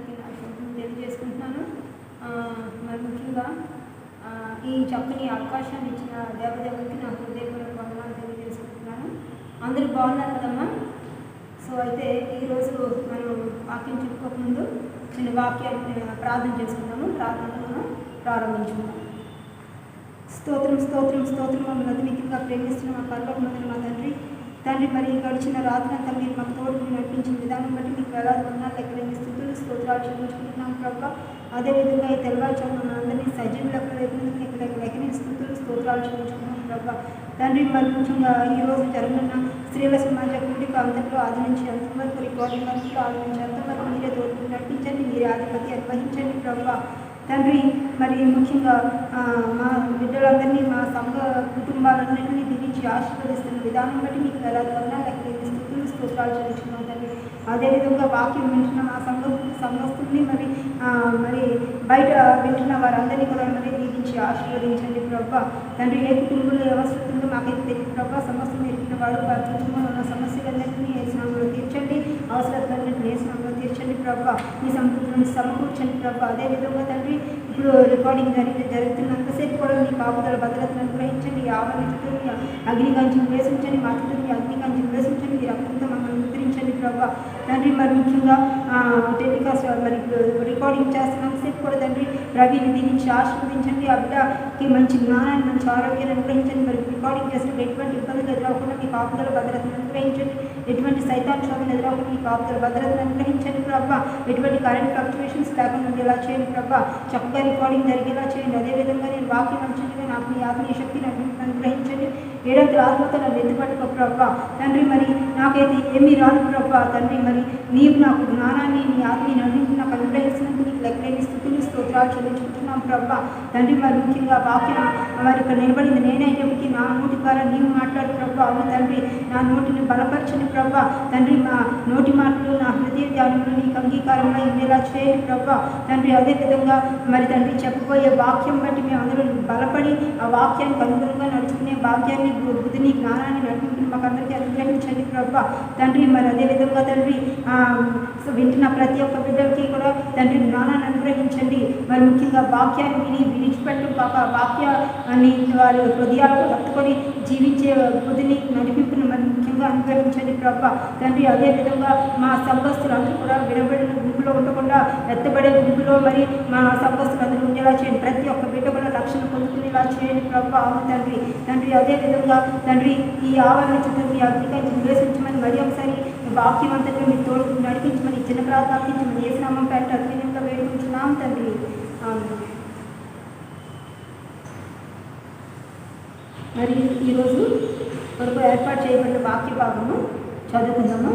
అందరికీ నా శుభం తెలియజేసుకుంటున్నాను. మరి ముఖ్యంగా ఈ చక్కని అవకాశాన్ని ఇచ్చిన దేవదేవుడికి నా హృదయపూర్వక వందనాలు తెలియజేసుకుంటున్నాను. అందరూ బాగున్నారు కదమ్మా? సో అయితే ఈరోజు మనం వాక్యం చెప్పుకోకముందు చిన్న వాక్యాన్ని ప్రార్థన చేసుకుందాము. ప్రార్థనను మనం ప్రారంభించుకుందాం. స్తోత్రం స్తోత్రం స్తోత్రం మమ్మల్ని అతిమితంగా ప్రేమిస్తున్న మా పరలోకమందున మా తండ్రి మరి గడిచిన రాత్రంతా మీరు మాకు తోడు నడిపించిన విధానం బట్టి మీకు వేలాది వందనాలు లెక్కలేని స్థుతులు స్తోత్రాలు చెల్లించుకుంటున్నాం ప్రభావ. అదేవిధంగా ఈ తెల్లవారుజాము మన అందరినీ సజీవులు లెక్కలేని స్థుతులు స్తోత్రాలు చెల్లించుకుంటున్నాం ప్రభావ. తండ్రి మరి ముఖ్యంగా ఈరోజు జరగనున్న స్త్రీల సమాజ కూడిక అంతట్లో ఆది నుంచి అంతవరకు రికార్డింగ్ అంతలో ఆది నుంచి అంతవరకు మీరే తోడు నడిపించండి, మీరే ఆధిపత్యాన్ని వహించండి ప్రభావ. తండ్రి మరి ముఖ్యంగా మా బిడ్డలందరినీ మా సంఘ కుటుంబాలన్నింటినీ దీవించి ఆశీర్వదిస్తున్న విధానం బట్టి మీకు వేలాది వందనాలు లెక్కలేని స్థుతులు స్తోత్రాలు చెల్లించుకున్నాం తండ్రి. అదేవిధంగా వాక్యం వింటున్న మా సంఘస్థుల్ని మరి బయట వింటున్న వారందరినీ కూడా మరి దీవించి ఆశీర్వదించండి ప్రభావ. తండ్రి ఏ కుటుంబంలో అవసరం మాకైతే తెలియదు ప్రభావ. సమస్యలు ఎరిగిన వాడు వారి కుటుంబంలో ఉన్న సమస్యలన్నింటినీ ఏ స్నామంలో తీర్చండి, అవసరాలన్నింటినీ ఏ స్నామంలో తీర్చండి ప్రభావ. మీ సంపూర్ణ సమకూర్చండి ప్రభావ. అదేవిధంగా తండ్రి ఇప్పుడు రికార్డింగ్ జరుగుతున్నంతసేపు కూడా మీ కాపుదల భద్రతను అనుగ్రహించండి. ఆవరణ చుట్టూ మీ అగ్నికంచెను వేసించండి, మా చుట్టూ మీ అగ్నికంచెను వేసించండి, మీ రక్తంతో మమ్మల్ని ముద్రించండి ప్రభావ. తండ్రి మరి ముఖ్యంగా టెలికాస్ట్ మరి రికార్డింగ్ చేస్తున్నంతసేపు కూడా తండ్రి రవిని దీనికి ఆశీర్వదించండి. ఆ బిడ్డకి మంచి జ్ఞానాన్ని మంచి ఆరోగ్యాన్ని అనుగ్రహించండి. మరి రికార్డింగ్ చేసినప్పుడు ఎటువంటి ఇబ్బందులు ఎదురవకుండా మీ కాపుదల భద్రతను అనుగ్రహించండి. ఎటువంటి సైతాన్ శోధన ఎదురవకుండా మీ కాపుదల భద్రతను అనుగ్రహించండి ప్రభావ. ఎటువంటి కరెంట్ ఫ్లక్చువేషన్స్ లేకుండా ఉండేలా చేయండి ప్రభావ. చక్కగా రికార్డింగ్ జరిగేలా చేయండి. అదేవిధంగా నేను వాక్యం అంచండి, నాకు మీ ఆత్మీయ శక్తిని అనుగ్రహించండి. ఏడంత ఆత్మతో నన్ను ఎత్తుపట్టుకో ప్రభావ. తండ్రి మరి నాకైతే ఏమీ రాదు ప్రభావ. తండ్రి మరి నీవు నాకు జ్ఞానాన్ని నీ ఆత్మీయ అన్నింటినీ నాకు అనుగ్రహిస్తున్నందుకు నీకు లెక్కలేని స్థుతులు స్తోత్రాలు చెల్లించుకుంటున్నాం ప్రభావ. తండ్రి మరి ముఖ్యంగా వాక్యం మరి ఇక్కడ నిలబడింది నేనైనప్పటికీ నా నోటి ద్వారా నీవు మాట్లాడు ప్రభావ. అవును తండ్రి, నా నోటిని బలపరచని ప్రభావ. తండ్రి మా నోటి మాటలు నా హృదయ ధ్యానంలో నీకు అంగీకారంలో ఉండేలా చేయండి ప్రభావ. తండ్రి అదేవిధంగా మరి తండ్రి చెప్పబోయే వాక్యం బట్టి మేము అందరూ బలపడి ఆ వాక్యానికి అనుగుణంగా నడుచుకునే భాగ్యాన్ని బుద్ధిని జ్ఞానాన్ని నడిపి మాకు అందరికీ అనుగ్రహించండి ప్రభావ. తండ్రి మరి అదేవిధంగా తండ్రి వింటున్న ప్రతి ఒక్క బిడ్డలకి కూడా తండ్రి జ్ఞానాన్ని అనుగ్రహించండి. మరి ముఖ్యంగా వాక్యాన్ని విడిచిపెట్టు పాప వాక్యాన్ని వారి హృదయాలకు హత్తుకొని జీవించే బుద్ధిని నడిపింపును మరి ముఖ్యంగా అనుగ్రహించండి ప్రభావ. తండ్రి అదేవిధంగా మా సంఘస్థులందరూ కూడా విడబడిన గుంపులో ఉండకుండా ఎత్తబడే గుంపులో మరి మా సంఘస్థులందరూ ఉండేలా చేయండి. ప్రతి ఒక్క బిడ్డ కూడా రక్షణ పొందుకునేలా చేయండి ప్రభావ. అవును తండ్రి. తండ్రి అదేవిధంగా తండ్రి ఈ ఆవరణ చుట్టూ మీ అగ్నికంచెను వేసించమని మరి ఒకసారి వాక్యం అంతట్లో మీరు తోడు నడిపించమని చిన్న ప్రార్థించమని ఏ నామం పేరిట అగ్నిగా వేడుకుంటున్నాం తండ్రి. మరి ఈరోజు కొరకు ఏర్పాటు చేయబడిన వాక్య భాగము చదువుకుందాము.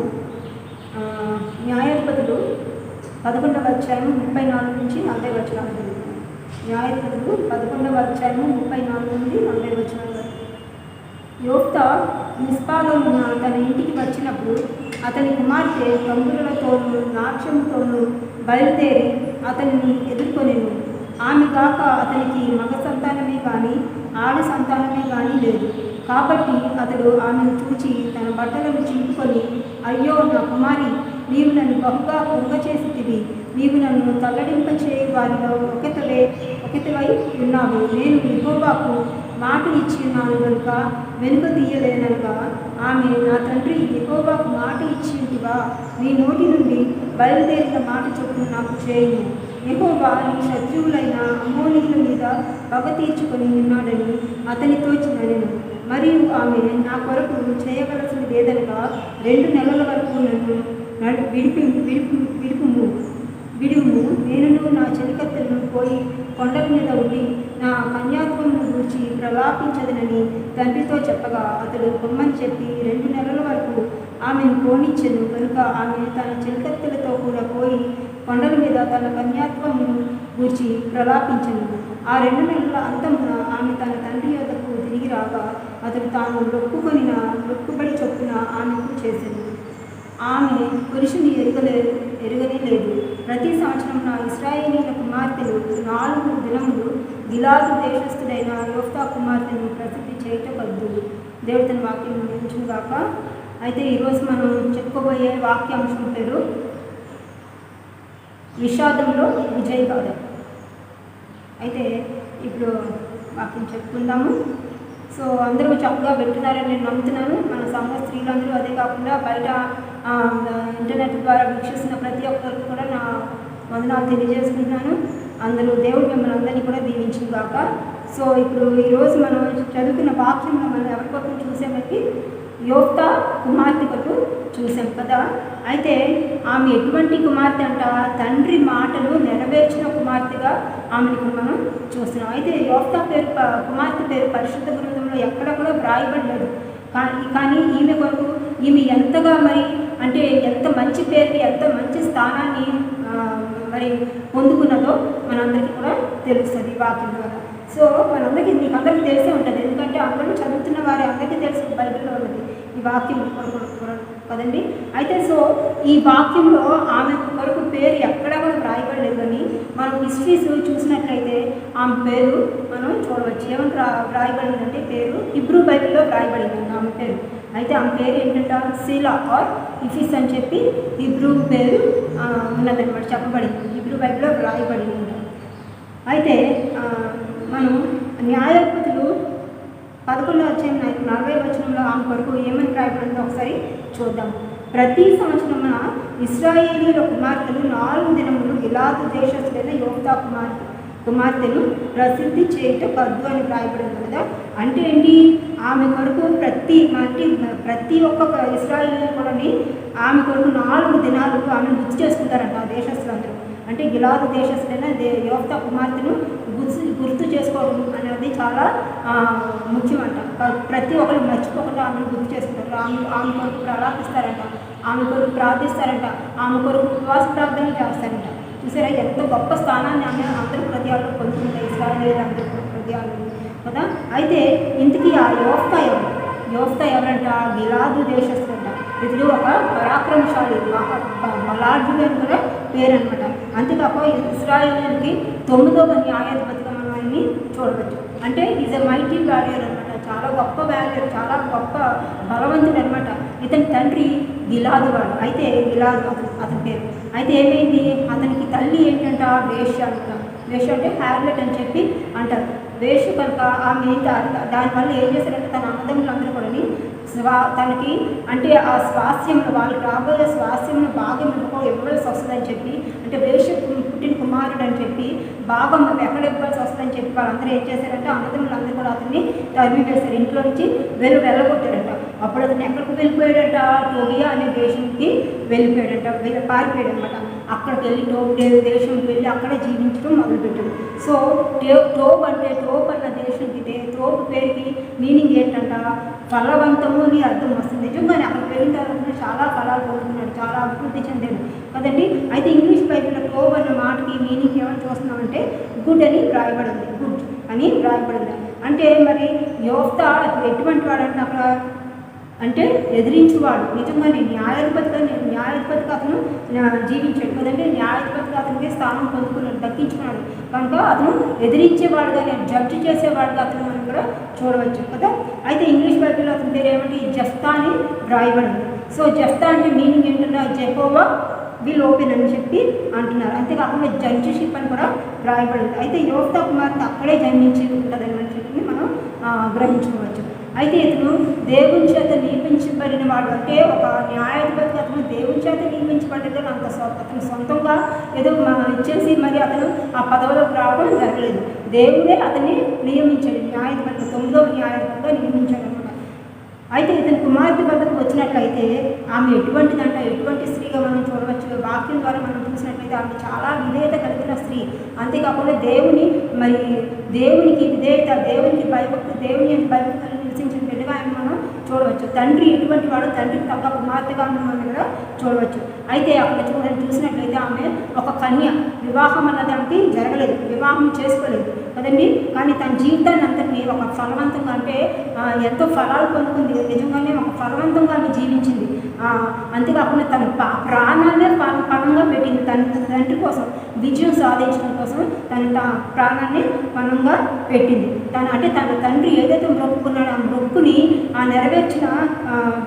న్యాయాధిపతులు 11వ అధ్యాయము 34 నుంచి 40 వచనాలు. న్యాయాధిపతులు 11వ అధ్యాయము 34 నుండి 40 వచనాలు. యోఫ్తా మిస్పాలో ఉన్న తన ఇంటికి వచ్చినప్పుడు అతని కుమార్తె తంబురులతోనూ నాట్యముతోనూ బయలుదేరి అతన్ని ఎదుర్కొనేను. ఆమె కాక అతనికి మగ సంతానమే కానీ ఆడ సంతానమే కానీ లేదు. కాబట్టి అతడు ఆమెను చూచి తన బట్టలను చింపుకొని, అయ్యో నా కుమారి, నీవు నన్ను బహుగా కృంగచేసితివి. నీవు నన్ను తల్లడింపచేయి వారిలో ఒకటివై ఉన్నావు. నేను యెహోవాకు మాట ఇచ్చి ఉన్నాను కనుక వెనుక తీయలేనగా ఆమె, నా తండ్రి యెహోవాకు మాట ఇచ్చిందివా? నీ నోటి నుండి బయలుదేరిన మాట చొప్పున నాకు చేయను. యెహోవా నీ శత్రువులైన అమ్మోనీయుల మీద పగ తీర్చుకొని ఉన్నాడని అతనితో చెప్పెను. మరియు ఆమె, నా కొరకు చేయవలసింది లేదనగా 2 నెలల వరకు నన్ను విడుము. నేను నా చెలికత్తెలను పోయి కొండల మీద ఉండి నా కన్యాత్వమును గూర్చి ప్రలాపించదనని తండ్రితో చెప్పగా అతడు పొమ్మని చెప్పి 2 నెలల వరకు ఆమెను పోనిచ్చెను. కనుక ఆమె తన చెలికత్తెలతో కూడా పోయి కొండల మీద తన కన్యాత్వమును గూర్చి ప్రలాపించెను. ఆ 2 నెలల అంతమున ఆమె తన తండ్రి యొద్దకు తిరిగి రాగా అతడు తాను మొక్కుబడి చొప్పున ఆమెకు చేసెను. ఆమె పురుషుని ఎరుగనే లేదు. ప్రతి సంవత్సరం నా ఇశ్రాయేలీయుల కుమార్తెలు 4 దినములు గిలాదు దేశస్థుడైన యోఫ్తా కుమార్తెను ప్రసిద్ధి చేయటకద్దు. దేవుడు తన వాక్యం నిలిచుగాక. అయితే ఈరోజు మనం చెప్పుకోబోయే వాక్యాంశం పేరు విషాదంలో విజయ్ గాథ. అయితే ఇప్పుడు వాక్యం చెప్పుకుందాము. సో అందరూ చక్కగా వింటున్నారని నేను నమ్ముతున్నాను. మన సంఘ స్త్రీలందరూ, అదే కాకుండా బయట ఇంటర్నెట్ ద్వారా వీక్షిస్తున్న ప్రతి ఒక్కరికి కూడా నా వందనాలు తెలియజేసుకుంటున్నాను. అందరూ దేవుడు మిమ్మల్ని అందరినీ కూడా దీవించిన గాక. సో ఇప్పుడు ఈరోజు మనం చదువుకున్న వాక్యంలో మనం ఎవరి కొరకు చూసామంటే యోఫ్తా కుమార్తె కొరకు చూసాం కదా. అయితే ఆమె ఎటువంటి కుమార్తె అంట, తండ్రి మాటలు నెరవేర్చిన కుమార్తెగా ఆమెను ఇప్పుడు మనం చూస్తున్నాం. అయితే యోఫ్తా పేరు కుమార్తె పేరు పరిశుద్ధ గ్రంథంలో ఎక్కడ కూడా వ్రాయబడలేదు. కానీ ఈమె కొరకు ఈమె ఎంతగా అంటే ఎంత మంచి పేరుని, ఎంత మంచి స్థానాన్ని పొందుకున్నదో మనందరికీ కూడా తెలుస్తుంది ఈ వాక్యం ద్వారా. సో మనందరికీ మీకు అందరికీ తెలిసే ఉంటుంది, ఎందుకంటే అందరూ చదువుతున్న వారి అందరికీ తెలుసు బైబిల్లో ఉన్నది ఈ వాక్యం కదండి. అయితే సో ఈ వాక్యంలో ఆమె కొరకు పేరు ఎక్కడా కూడా వ్రాయబడలేదు. కానీ మనం హిస్టరీస్ చూసినట్లయితే ఆమె పేరు మనం చూడవచ్చు. ఏమని వ్రాయబడిందంటే పేరు హిబ్రూ బైబిల్లో వ్రాయబడింది ఆమె పేరు. అయితే ఆమె పేరు ఏంటంటే సీలా ఆర్ ఇఫిస్ అని చెప్పి హిబ్రూ పేరు ఉన్నదన్నమాట, చెప్పబడింది, హిబ్రూ బైబిల్లో వ్రాయబడింది. అయితే మనం న్యాయాధిపతులు 11వ అధ్యాయం 40వ వచనంలో ఆమె కొరకు ఏమని రాయబడిందో ఒకసారి చూద్దాం. ప్రతి సంవత్సరమున ఇశ్రాయేలీయుల కుమార్తెలు 4 దినములు గిలాదు దేశస్థులైన యోఫ్తా కుమార్తెను ప్రసిద్ధి చేయట కద్దు అని రాయబడింది కదా. అంటే ఏంటి, ఆమె కొరకు ప్రతి ఒక్క ఇశ్రాయేలీయులు కూడా ఆమె కొరకు 4 దినాలు ఆమెను గుర్తు చేసుకుంటారంట ఆ దేశస్తులందరూ. అంటే గిలాదు దేశస్థులైన యోఫ్తా కుమార్తెను గుర్తు చేసుకోవడం అనేది చాలా ముఖ్యమంట. ప్రతి ఒక్కరు మర్చిపోకుండా ఆమెను గుర్తు చేసుకుంటారు. ఆమె కొరకు ప్రలాపిస్తారంట, ఆమె కొరకు ప్రార్థిస్తారంట, ఆమె కొరకు ఉపవాస ప్రార్థన చేస్తారంట. చూసారా ఎంత గొప్ప స్థానాన్ని ఆమె అందరి హృదయాల్లో పొందుతుంటాయి, ఇశ్రాయేలీయుల అందరి హృదయాల్లో కదా. అయితే ఇంతకీ ఆ యోఫ్తా ఎవరంట, గిలాదు దేశస్థులంట. ఇతడు ఒక పరాక్రమశాలి, బలాఢ్యుడు అని కూడా పేరు అనమాట. అంతేకాక ఇశ్రాయేలీయులకి 9వ న్యాయాధిపతిగా మనం ఆయన్ని చూడవచ్చు. అంటే ఈజ్ ఎ మైటీ వారియర్ అనమాట, చాలా గొప్ప వారియర్, చాలా గొప్ప బలవంతుడు అనమాట. ఇతని తండ్రి గిలాదు వాడు. అయితే గిలాదు అతని పేరు. అయితే ఏమైంది, అతనికి తల్లి ఏంటంట వేశ్య అనమాట. వేశ్య అంటే హ్యార్లెట్ అని చెప్పి అంటారు. వేశ్య కనుక ఆమె దానివల్ల ఏం చేశారంటే తన అన్నదమ్ములందరూ కూడా తనకి అంటే ఆ స్వాస్థ్యంలో వాళ్ళకి రాబోయే స్వాస్థ్యంలో భాగం ఇవ్వాల్సి వస్తుందని చెప్పి, అంటే వేశ్య పుట్టిన కుమారుడు అని చెప్పి భాగం ఎక్కడ ఇవ్వాల్సి వస్తుందని చెప్పి వాళ్ళందరూ ఏం చేశారంటే అన్నదమ్ములందరూ కూడా అతన్ని తరిమివేశారు, ఇంట్లో నుంచి వెళ్ళగొట్టారంట. అప్పుడు అతను ఎక్కడికి వెళ్ళిపోయాడంట, టోబియా అనే దేశంకి వెళ్ళిపోయాడంట, పారిపోయాడు అనమాట. అక్కడికి వెళ్ళి దేశంకి వెళ్ళి అక్కడే జీవించడం మొదలుపెట్టాడు. సో టోబ్ అన్న దేశంకి టోబ్ పేరుకి మీనింగ్ ఏంటంట, ఫలవంతము అని అర్థం వస్తుంది. నిజంగానే అక్కడికి వెళ్ళిన తర్వాత చాలా ఫలాలు పొందుతున్నాడు, చాలా అభివృద్ధి చెందాడు కదండి. అయితే ఇంగ్లీష్ బైబిల్లో టోబ్ అన్న మాటకి మీనింగ్ ఏమని చూస్తున్నామంటే గుడ్ అని వ్రాయబడింది, గుడ్ అని వ్రాయబడింది. అంటే మరి యోఫ్తా ఎటువంటి వాడంటే అక్కడ అంటే ఎదిరించేవాడు. నిజంగానే న్యాయాధిపతిగా అతను జీవించాడు కదండి. న్యాయాధిపతిగా అతనికి స్థానం పొందుకున్నాడు, దక్కించుకున్నాడు. కనుక అతను ఎదిరించేవాడుగా, జడ్జి చేసేవాడుగా అతను మనం కూడా చూడవచ్చు కదా. అయితే ఇంగ్లీష్ బైబిల్లో అతని పేరు ఏమంటే జెఫ్తా అని వ్రాయబడింది. సో జెఫ్తా అంటే మీనింగ్ ఏంటంటే జెహోవా విల్ ఓపెన్ అని చెప్పి అంటున్నారు. అంతేకాకుండా జడ్జిషిప్ అని కూడా వ్రాయబడింది. అయితే యోఫ్తా కుమార్తె అక్కడే జన్మించి ఉంటుందని చెప్పి మనం గ్రహించుకోవచ్చు. అయితే ఇతను దేవుని చేత నియమించబడిన వాడు. అంటే ఒక న్యాయాధిపతిగా అతను దేవుని చేత నియమించబడ్డది, అతను సొంతంగా ఏదో ఇచ్చేసి మరి అతను ఆ పదవిలోకి రావడం జరగలేదు. దేవుడే అతన్ని నియమించాడు, న్యాయాధిపతి 9వ న్యాయాధిపతిగా నియమించాడు అనమాట. అయితే ఇతని కుమార్తె వద్దకు వచ్చినట్లయితే ఆమె ఎటువంటి స్త్రీగా మనం చూడవచ్చు. వాక్యం ద్వారా మనం చూసినట్లయితే ఆమె చాలా విధేయత కలిగిన స్త్రీ. అంతేకాకుండా దేవునికి విధేయత, దేవునికి భయభక్తులు నివసించిన బిడ్డగా ఆయన మనం చూడవచ్చు. తండ్రి ఎటువంటి వాడు, తండ్రికి తగ్గ కుమార్తెగా మనం కూడా చూడవచ్చు. అయితే అక్కడ చూసినట్లయితే ఆమె ఒక కన్య, వివాహం అన్నదానికి జరగలేదు, వివాహం చేసుకోలేదు కదండి. కానీ తన జీవితాన్ని అంతటినీ ఒక ఫలవంతంగా, అంటే ఎంతో ఫలాలు పొందుకుంది, నిజంగానే ఒక ఫలవంతంగా ఆమె జీవించింది. అంతేకాకుండా తన ప్రాణాన్నే పణంగా పెట్టింది, తన తండ్రి కోసం విజయం సాధించడం కోసం తన ప్రాణాన్ని పణంగా పెట్టింది. తన తండ్రి ఏదైతే మొక్కుకున్నాడో ఆ మొక్కుని నెరవేర్చిన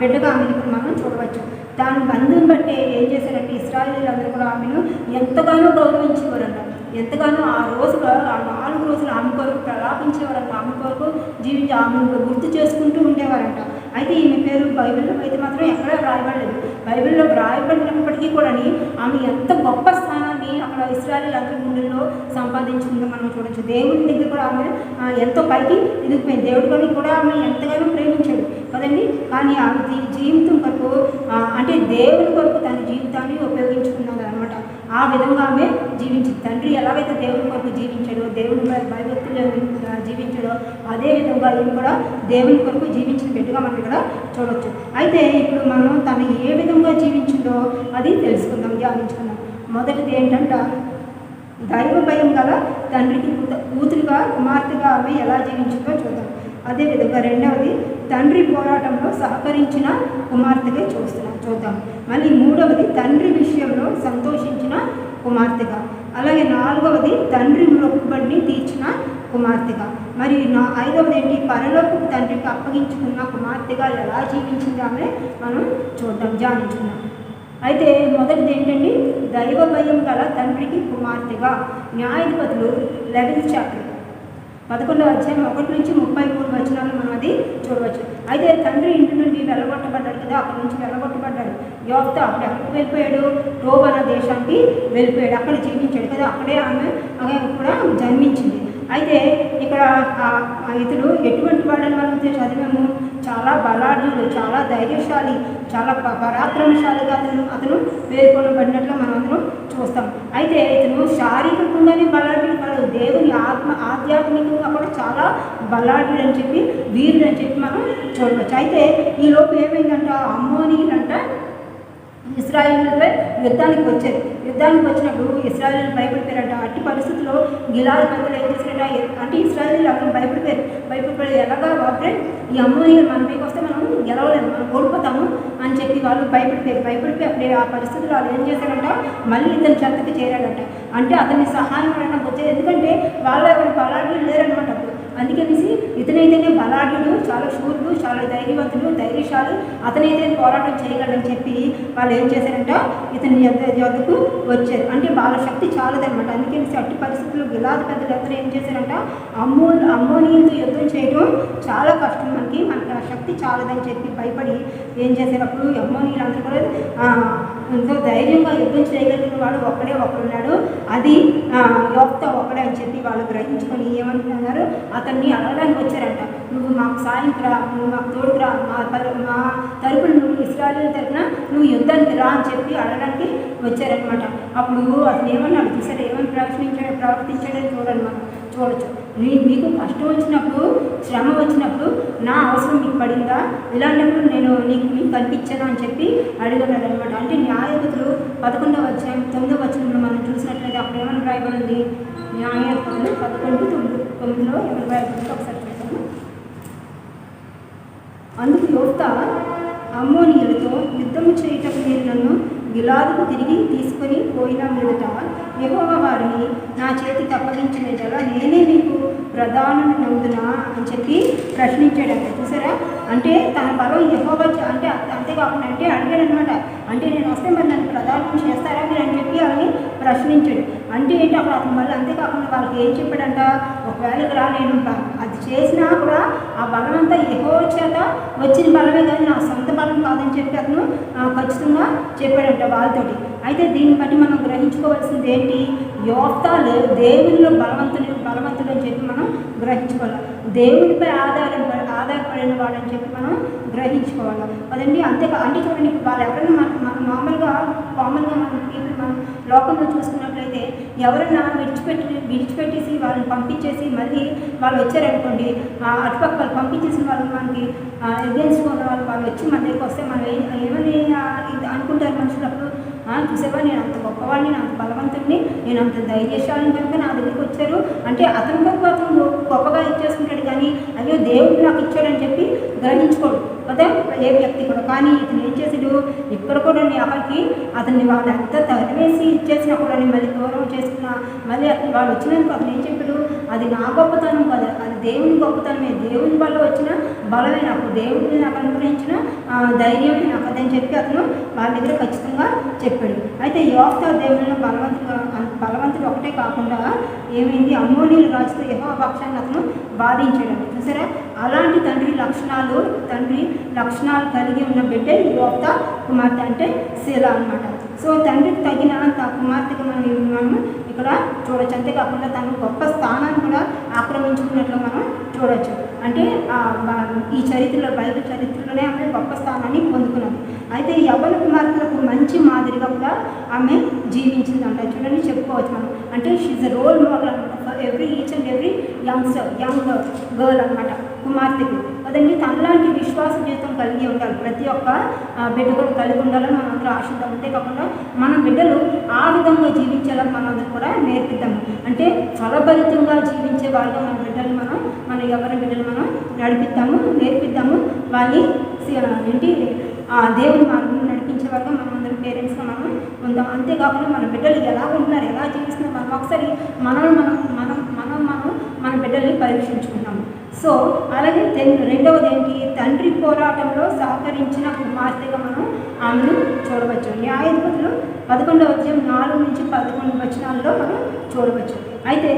బిడ్డగా ఆమెను ఇప్పుడు మనం చూడవచ్చు. దాని బంధువుని బట్టి ఏం చేశారంటే ఇశ్రాయేలీయులందరూ కూడా ఆమెను ఎంతగానో గౌరవించేవారంట. ఎంతగానో ఆ రోజుగా ఆ 4 రోజులు ఆమె కొరకు ప్రలాపించేవారంట. ఆమె కొరకు జీవించి ఆమెను గుర్తు చేసుకుంటూ ఉండేవారంట. అయితే ఈమె పేరు బైబిల్లో అయితే మాత్రం ఎక్కడా వ్రాయబడలేదు. బైబిల్లో వ్రాయబడినప్పటికీ కూడా ఆమె ఎంత గొప్ప స్థానాన్ని అక్కడ ఇశ్రాయేలీయులందరి గుండెల్లో సంపాదించుకుందో మనం చూడొచ్చు. దేవుని దగ్గర కూడా ఆమె ఎంతో పైకి ఎదిగిపోయింది. దేవుడి కూడా ఆమె ఎంతగానో ప్రేమించాడు కదండి. కానీ ఆమె జీవితం కొరకు అంటే దేవుని కొరకు తన జీవితాన్ని ఉపయోగించుకున్నది అనమాట. ఆ విధంగా ఆమె జీవించింది. తండ్రి ఎలాగైతే దేవుని కొరకు జీవించాడో, దేవుని భయభక్తులు జీవించాడో, అదేవిధంగా ఈమె కూడా దేవుని కొరకు జీవించిన బిడ్డగా మనం ఇక్కడ చూడవచ్చు. అయితే ఇప్పుడు మనం తను ఏ విధంగా జీవించిందో అది తెలుసుకుందాం, ధ్యానించుకుందాం. మొదటిది ఏంటంటే దైవ భయం గల తండ్రికి కూతురుగా కుమార్తెగా ఆమె ఎలా జీవించిందో చూద్దాం. అదేవిధంగా రెండవది తండ్రి పోరాటంలో సహకరించిన కుమార్తెగా చూద్దాం. మళ్ళీ మూడవది తండ్రి విషయంలో సంతోషించిన కుమార్తెగా. అలాగే నాలుగవది తండ్రి మొక్కుబడిని తీర్చిన కుమార్తెగా. మరి ఐదవది ఏంటి, పరలోకపు తండ్రికి అప్పగించుకున్న కుమార్తెగా ఎలా జీవించింది ఆమె మనం చూద్దాం, ధ్యానించుకున్నాం. అయితే మొదటిది ఏంటండి, దైవ భయం గల తండ్రికి కుమార్తెగా. న్యాయాధిపతులు 11th చాప్టర్ 11వ అధ్యాయం 1 నుంచి 33 వచనాలు మనం అది చూడవచ్చు. అయితే తండ్రి ఇంటి నుండి వెళ్ళగొట్టబడ్డాడు కదా, అక్కడి నుంచి వెళ్ళగొట్టబడ్డాడు. యోఫ్తా అప్పుడు ఎక్కడికి వెళ్ళిపోయాడు, టోబ్ అనే దేశానికి వెళ్ళిపోయాడు. అక్కడ జీవించాడు కదా, అక్కడే ఆమె కూడా జన్మించింది. అయితే ఇక్కడ ఇతడు ఎటువంటి వాడని మనం చదివాము, చాలా బలాఢ్యుడు, చాలా ధైర్యశాలి, చాలా పరాక్రమశాలిగా అతను పేర్కొనబడినట్లు మనం అందరం చూస్తాం. అయితే ఇతను శారీరకంగానే బలాఢ్యుడు కాదు, దేవుని ఆధ్యాత్మికంగా కూడా చాలా బలాఢ్యుడు అని చెప్పి, వీరుడు అని చెప్పి మనం చూడవచ్చు. అయితే ఈ లోపు ఏమైందంట, అమ్మోనీయులంట ఇశ్రాయేలుపై యుద్ధానికి వచ్చినప్పుడు ఇశ్రాయేలు భయపడిపోయారంట. అట్టి పరిస్థితుల్లో గిలాదు పెద్దలు ఏం చేశారంట, అంటే ఇశ్రాయేలు అందరూ భయపడిపోయారు. ఎలాగా బాబే ఈ అమ్మోనీయులు మన పైకి వస్తే మనం గెలవలేము, మనం ఓడిపోతాము అని చెప్పి వాళ్ళు భయపడిపోయి అప్పుడే ఆ పరిస్థితుల్లో వాళ్ళు ఏం చేశారంట, మళ్ళీ ఇతని చెంతకి చేరాడంట. అంటే అతని సహాయం పడడం వచ్చేది, ఎందుకంటే వాళ్ళు ఎవరు బలాఢ్యులు లేరనమాట అప్పుడు. అందుకనేసి ఇతనైతేనే బలాఢ్యుడు, చాలా శూరుడు, చాలా ధైర్యవంతుడు, ధైర్యశాలి, అతనైతే పోరాటం చేయగలడని చెప్పి వాళ్ళు ఏం చేశారంట, ఇతని యొద్దకు వచ్చారు. అంటే వాళ్ళ శక్తి చాలదనమాట. అందుకనేసి అట్టి పరిస్థితుల్లో గిలాదు పెద్దలు అతను ఏం చేశారంట, అమ్మోనీయులతో యుద్ధం చేయడం చాలా కష్టం, మనకి ఆ శక్తి చాలదని చెప్పి భయపడి ఏం చేశారు, అప్పుడు అమ్మోనీయులందరూ కూడా ఎంతో ధైర్యంగా యుద్ధం చేయగలిగిన వాడు ఒకడున్నాడు, అది యోఫ్తా ఒకడే అని చెప్పి వాళ్ళు గ్రహించుకొని ఏమంటున్నారు, అతన్ని అడగడానికి వచ్చారంట. నువ్వు మాకు సాయంకి రా, నువ్వు మాకు తోడుకు రా, మా తరపున నువ్వు ఇశ్రాయేలు తరపున నువ్వు యుద్ధానికి రా అని చెప్పి అడగడానికి వచ్చారనమాట. అప్పుడు అతను ఏమన్నాడు చూసారు, ఏమని ప్రవర్తించాడని చూడొచ్చు. మీకు కష్టం వచ్చినప్పుడు, శ్రమ వచ్చినప్పుడు నా అవసరం మీకు పడిందా, ఇలాంటప్పుడు నేను మీకు కనిపించాను అని చెప్పి అడిగాడు అనమాట. అంటే న్యాయాధిపతులు 11వ అధ్యాయం 9వ వచనంలో మనం చూసినట్లయితే అప్పుడు ఏమని రాయబడింది, న్యాయాధిపతులు 11:9లో ఏమని రాయబడింది ఒకసారి చూద్దాము. అందుకు యోఫ్తా అమ్మోనీయులతో యుద్ధము చేయటకు మీరు నన్ను గిలాదుకు తిరిగి తీసుకొని పోయిన మీదట యెహోవా వారిని నా చేతికి అప్పగించిన ఎలా నేనే మీకు ప్రధానుని నందునా అని చెప్పి ప్రశ్నించాడంట. చూసారా, అంటే తన బలం యెహోవా అంటే అంతేకాకుండా అంటే అడిగాడు అనమాట. అంటే నేను వస్తే మరి నన్ను ప్రధానం చేస్తారా మీరు అని చెప్పి వాళ్ళని ప్రశ్నించాడు. అంటే ఏంటి అప్పుడు అతను మళ్ళీ అంతేకాకుండా వాళ్ళకి ఏం చెప్పాడంట, ఒకవేళ రా నేను అది చేసినా కూడా ఆ బలం అంతా యెహోవా చేత వచ్చిన బలమే కానీ నా సొంత బలం కాదని చెప్పి అతను ఖచ్చితంగా చెప్పాడంట వాళ్ళతోటి. అయితే దీన్ని బట్టి మనం గ్రహించుకోవాల్సింది ఏంటి, యోఫ్తా దేవునిలో బలవంతుడు అని చెప్పి మనం గ్రహించుకోవాలి. దేవునిపై ఆధారపడిన వాడని చెప్పి మనం గ్రహించుకోవాలి కదండి. అంటే చూడండి, వాళ్ళు ఎవరైనా మనం మామూలుగా మనం లోకంలో చూసుకున్నట్లయితే ఎవరైనా విడిచిపెట్టేసి వాళ్ళని పంపించేసి మళ్ళీ వాళ్ళు వచ్చారనుకోండి, అటుపక్క వాళ్ళు పంపించేసిన వాళ్ళు మనకి ఎగెన్స్ట్ ఉన్న వాళ్ళు వచ్చి మన దగ్గరికి వస్తే మనం ఏమని అనుకుంటారు మనుషులప్పుడు, చూసేవా నేను అంత గొప్పవాడిని, నేను అంత బలవంతుడిని, నేను అంత ధైర్యశాలిని కనుక నా దగ్గరికి వచ్చారు అంటే అతను గొప్పగా ఇచ్చేసుకుంటాడు. కానీ అయ్యో దేవుడు నాకు ఇచ్చాడని చెప్పి గ్రహించుకోడు. కదా ఏ వ్యక్తి కూడా. కానీ ఇతను ఏం చేసాడు, ఇక్కడ కూడా అక్కడికి అతన్ని వాళ్ళు ఎంత తరివేసి ఇచ్చేసినా కూడా మళ్ళీ దూరం చేసుకున్నా మళ్ళీ వాళ్ళు వచ్చినందుకు అతను ఏం చెప్పాడు, అది నా గొప్పతనం కదా, అది దేవుని గొప్పతనమే, దేవుని వల్ల వచ్చిన బలమే నాకు, దేవుడిని నాకు అనుగ్రహించిన ధైర్యమే నాకు అదని చెప్పి అతను వాళ్ళ దగ్గర ఖచ్చితంగా చెప్పాడు. అయితే యోఫ్తా దేవుని బలవంతుడు ఒకటే కాకుండా ఏమైంది, అమ్మోనీయుల రాజుతో యెహోవా పక్షాన్ని అతను వాదించాడు. చూసారా, అలాంటి తండ్రి లక్షణాలు కలిగి ఉన్న బిడ్డే యోఫ్తా కుమార్తె అంటే శీలా అనమాట. సో తండ్రికి తగిన కుమార్తెగా మనం ఇక్కడ చూడొచ్చు. అంతేకాకుండా తను గొప్ప స్థానాన్ని కూడా ఆక్రమించుకున్నట్లు మనం చూడొచ్చు. అంటే ఈ చరిత్రలో, బైబిల్ చరిత్రలోనే ఆమె గొప్ప స్థానాన్ని పొందుకున్నది. అయితే యవ్వన కుమార్తెలకు మంచి మాదిరిగా కూడా ఆమె జీవించిందంట. చూడండి, చెప్పుకోవచ్చు మనం. అంటే షీఈ్ ఎ రోల్ మోడల్ అనమాట for each and every young girl అనమాట, కుమార్తెకు అదండి. తనలాంటి విశ్వాస జీవితం కలిగి ఉండాలి, ప్రతి ఒక్క బిడ్డ కూడా కలిగి ఉండాలని మనం అందరూ ఆశిద్దాం. అంతేకాకుండా మన బిడ్డలు ఆ విధంగా జీవించాలని మనం అందరూ కూడా నేర్పిద్దాము. అంటే ఫలభరితంగా జీవించే వాళ్ళగా మన బిడ్డలు మన ఎవరి బిడ్డలు మనం నేర్పిద్దాము. వాళ్ళని ఏంటి దేవుని మార్గంలో నడిపించే వాళ్ళగా మనం అందరం పేరెంట్స్గా మనం ఉందాం. అంతేకాకుండా మన బిడ్డలు ఎలా ఉంటున్నారు, ఎలా జీవిస్తున్నారు, మనం ఒకసారి మన బిడ్డల్ని పరీక్షించుకుంటాము. సో అలాగే రెండవది ఏంటి, తండ్రి పోరాటంలో సహకరించిన కుమార్తెగా మనం ఆమెను చూడవచ్చు. న్యాయాధిపతులు 11వ అధ్యాయం 4 నుంచి 11 వచనాల్లో మనం చూడవచ్చు. అయితే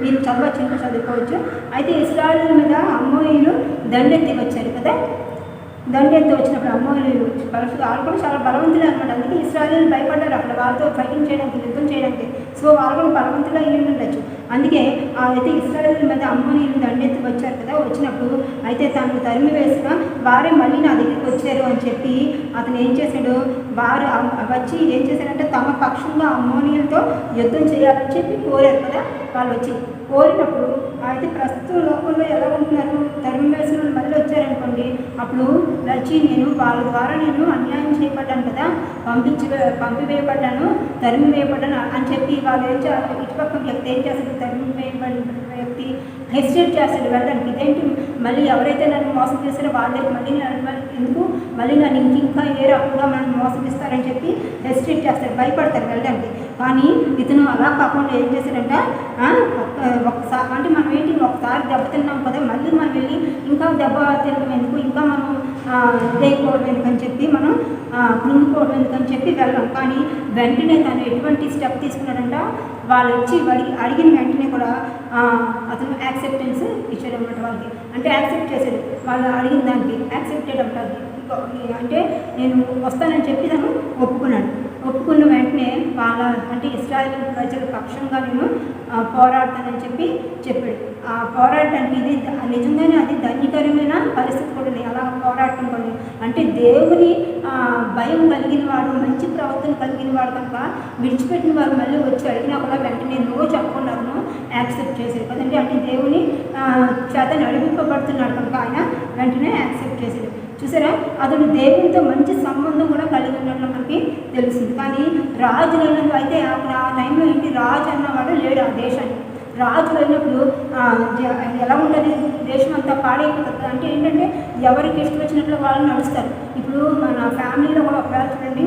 మీరు చదవచ్చు, ఇంకా చదువుకోవచ్చు. అయితే ఇశ్రాయేలు మీద అమ్మోనీయులు దండెత్తి వచ్చారు కదా. దండెత్తి వచ్చినప్పుడు అమ్మోనీయులు వాళ్ళు కూడా చాలా బలవంతులే అనమాట. అందుకే ఇశ్రాయేలీయులు భయపడ్డారు అక్కడ వాళ్ళతో ఫైటింగ్ చేయడానికి, యుద్ధం చేయడానికి. సో వాళ్ళు కూడా బలవంతులు అయ్యి ఉండొచ్చు. అందుకే అయితే ఇశ్రాయేలీయుల మీద అమ్మోనీయులు దండెత్తి వచ్చారు కదా. వచ్చినప్పుడు అయితే తను తరిమి వేసిన వారే మళ్ళీ నా దగ్గరికి వచ్చారు అని చెప్పి అతను ఏం చేశాడు, వారు వచ్చి ఏం చేశారంటే తమ పక్షంగా అమ్మోనీయులతో యుద్ధం చేయాలని చెప్పి కోరారు కదా. వాళ్ళు వచ్చి కోరినప్పుడు అయితే ప్రస్తుతం లోకంలో ఎలా ఉంటున్నారు, తరిమి వేసిన మళ్ళీ వచ్చారనుకోండి, అప్పుడు వాళ్ళ ద్వారా నేను అన్యాయం చేయబడ్డాను కదా, పంపివేయబడ్డాను, తరిమి వేయబడ్డాను అని చెప్పి వాళ్ళు ఇటుపక్క వ్యక్తి ఏం చేస్తాడు, తరిమి వేయబడిన వ్యక్తి హెసిటేట్ చేస్తాడు వెళ్ళడానికి. ఇదేంటి, మళ్ళీ ఎవరైతే నన్ను మోసం చేస్తారో వాళ్ళే మళ్ళీ నన్ను ఇంకా ఏ రకంగా నన్ను మోసగిస్తారని చెప్పి హెసిటేట్ చేస్తాడు, భయపడతారు వెళ్ళడానికి. కానీ ఇతను అలా కాకుండా ఏం చేశాడంట, ఒకసారి అంటే మనం ఏంటి, ఒకసారి దెబ్బతిన్నాం కదా, మళ్ళీ మనం వెళ్ళి ఇంకా దెబ్బ తినడం ఎందుకు, ఇంకా మనం ఇదైపోవడం ఎందుకని చెప్పి మనం కృంగిపోవడం ఎందుకని చెప్పి వెళ్ళాం. కానీ వెంటనే తను ఎటువంటి స్టెప్ తీసుకున్నాడంట, వాళ్ళు వచ్చి అడిగిన వెంటనే కూడా అతను యాక్సెప్టెన్స్ ఇచ్చాడు అనమాట వాళ్ళకి. అంటే యాక్సెప్ట్ చేశాడు, వాళ్ళు అడిగిన దానికి యాక్సెప్టెడ్ అంటారు. అంటే నేను వస్తానని చెప్పి తను ఒప్పుకున్న వెంటనే అంటే ఇశ్రాయేలు ప్రజల పక్షంగా నేను పోరాడతానని చెప్పాడు. ఆ పోరాటానికి ఇది నిజంగానే అది ధన్యకరమైన పరిస్థితి కూడా అలా పోరాటం కూడా. అంటే దేవుని భయం కలిగిన వాడు, మంచి ప్రవర్తన కలిగిన వాడు కనుక విడిచిపెట్టిన వారు మళ్ళీ వచ్చి అడిగినా కూడా వెంటనే నో చెప్పకుండా అతను యాక్సెప్ట్ చేశాడు కదండి. అంటే దేవుని చేత నడిపింపబడుతున్నాడు కనుక ఆయన వెంటనే యాక్సెప్ట్ చేశాడు. చూసారా, అతను దేవునితో మంచి సంబంధం కూడా కలిగి ఉన్నట్లు మనకి తెలుస్తుంది. కానీ రాజు అయితే అక్కడ ఆ టైంలో ఏంటి, రాజు అన్నవాడు లేడు ఆ దేశానికి. రాజు అయినప్పుడు ఎలా ఉంటుంది, దేశం అంతా పాడైపోతుంది. అంటే ఏంటంటే ఎవరికి ఇష్టం వచ్చినట్లు వాళ్ళు నడుస్తారు. ఇప్పుడు మన ఫ్యామిలీలో కూడా ఒకవేళ చూడండి,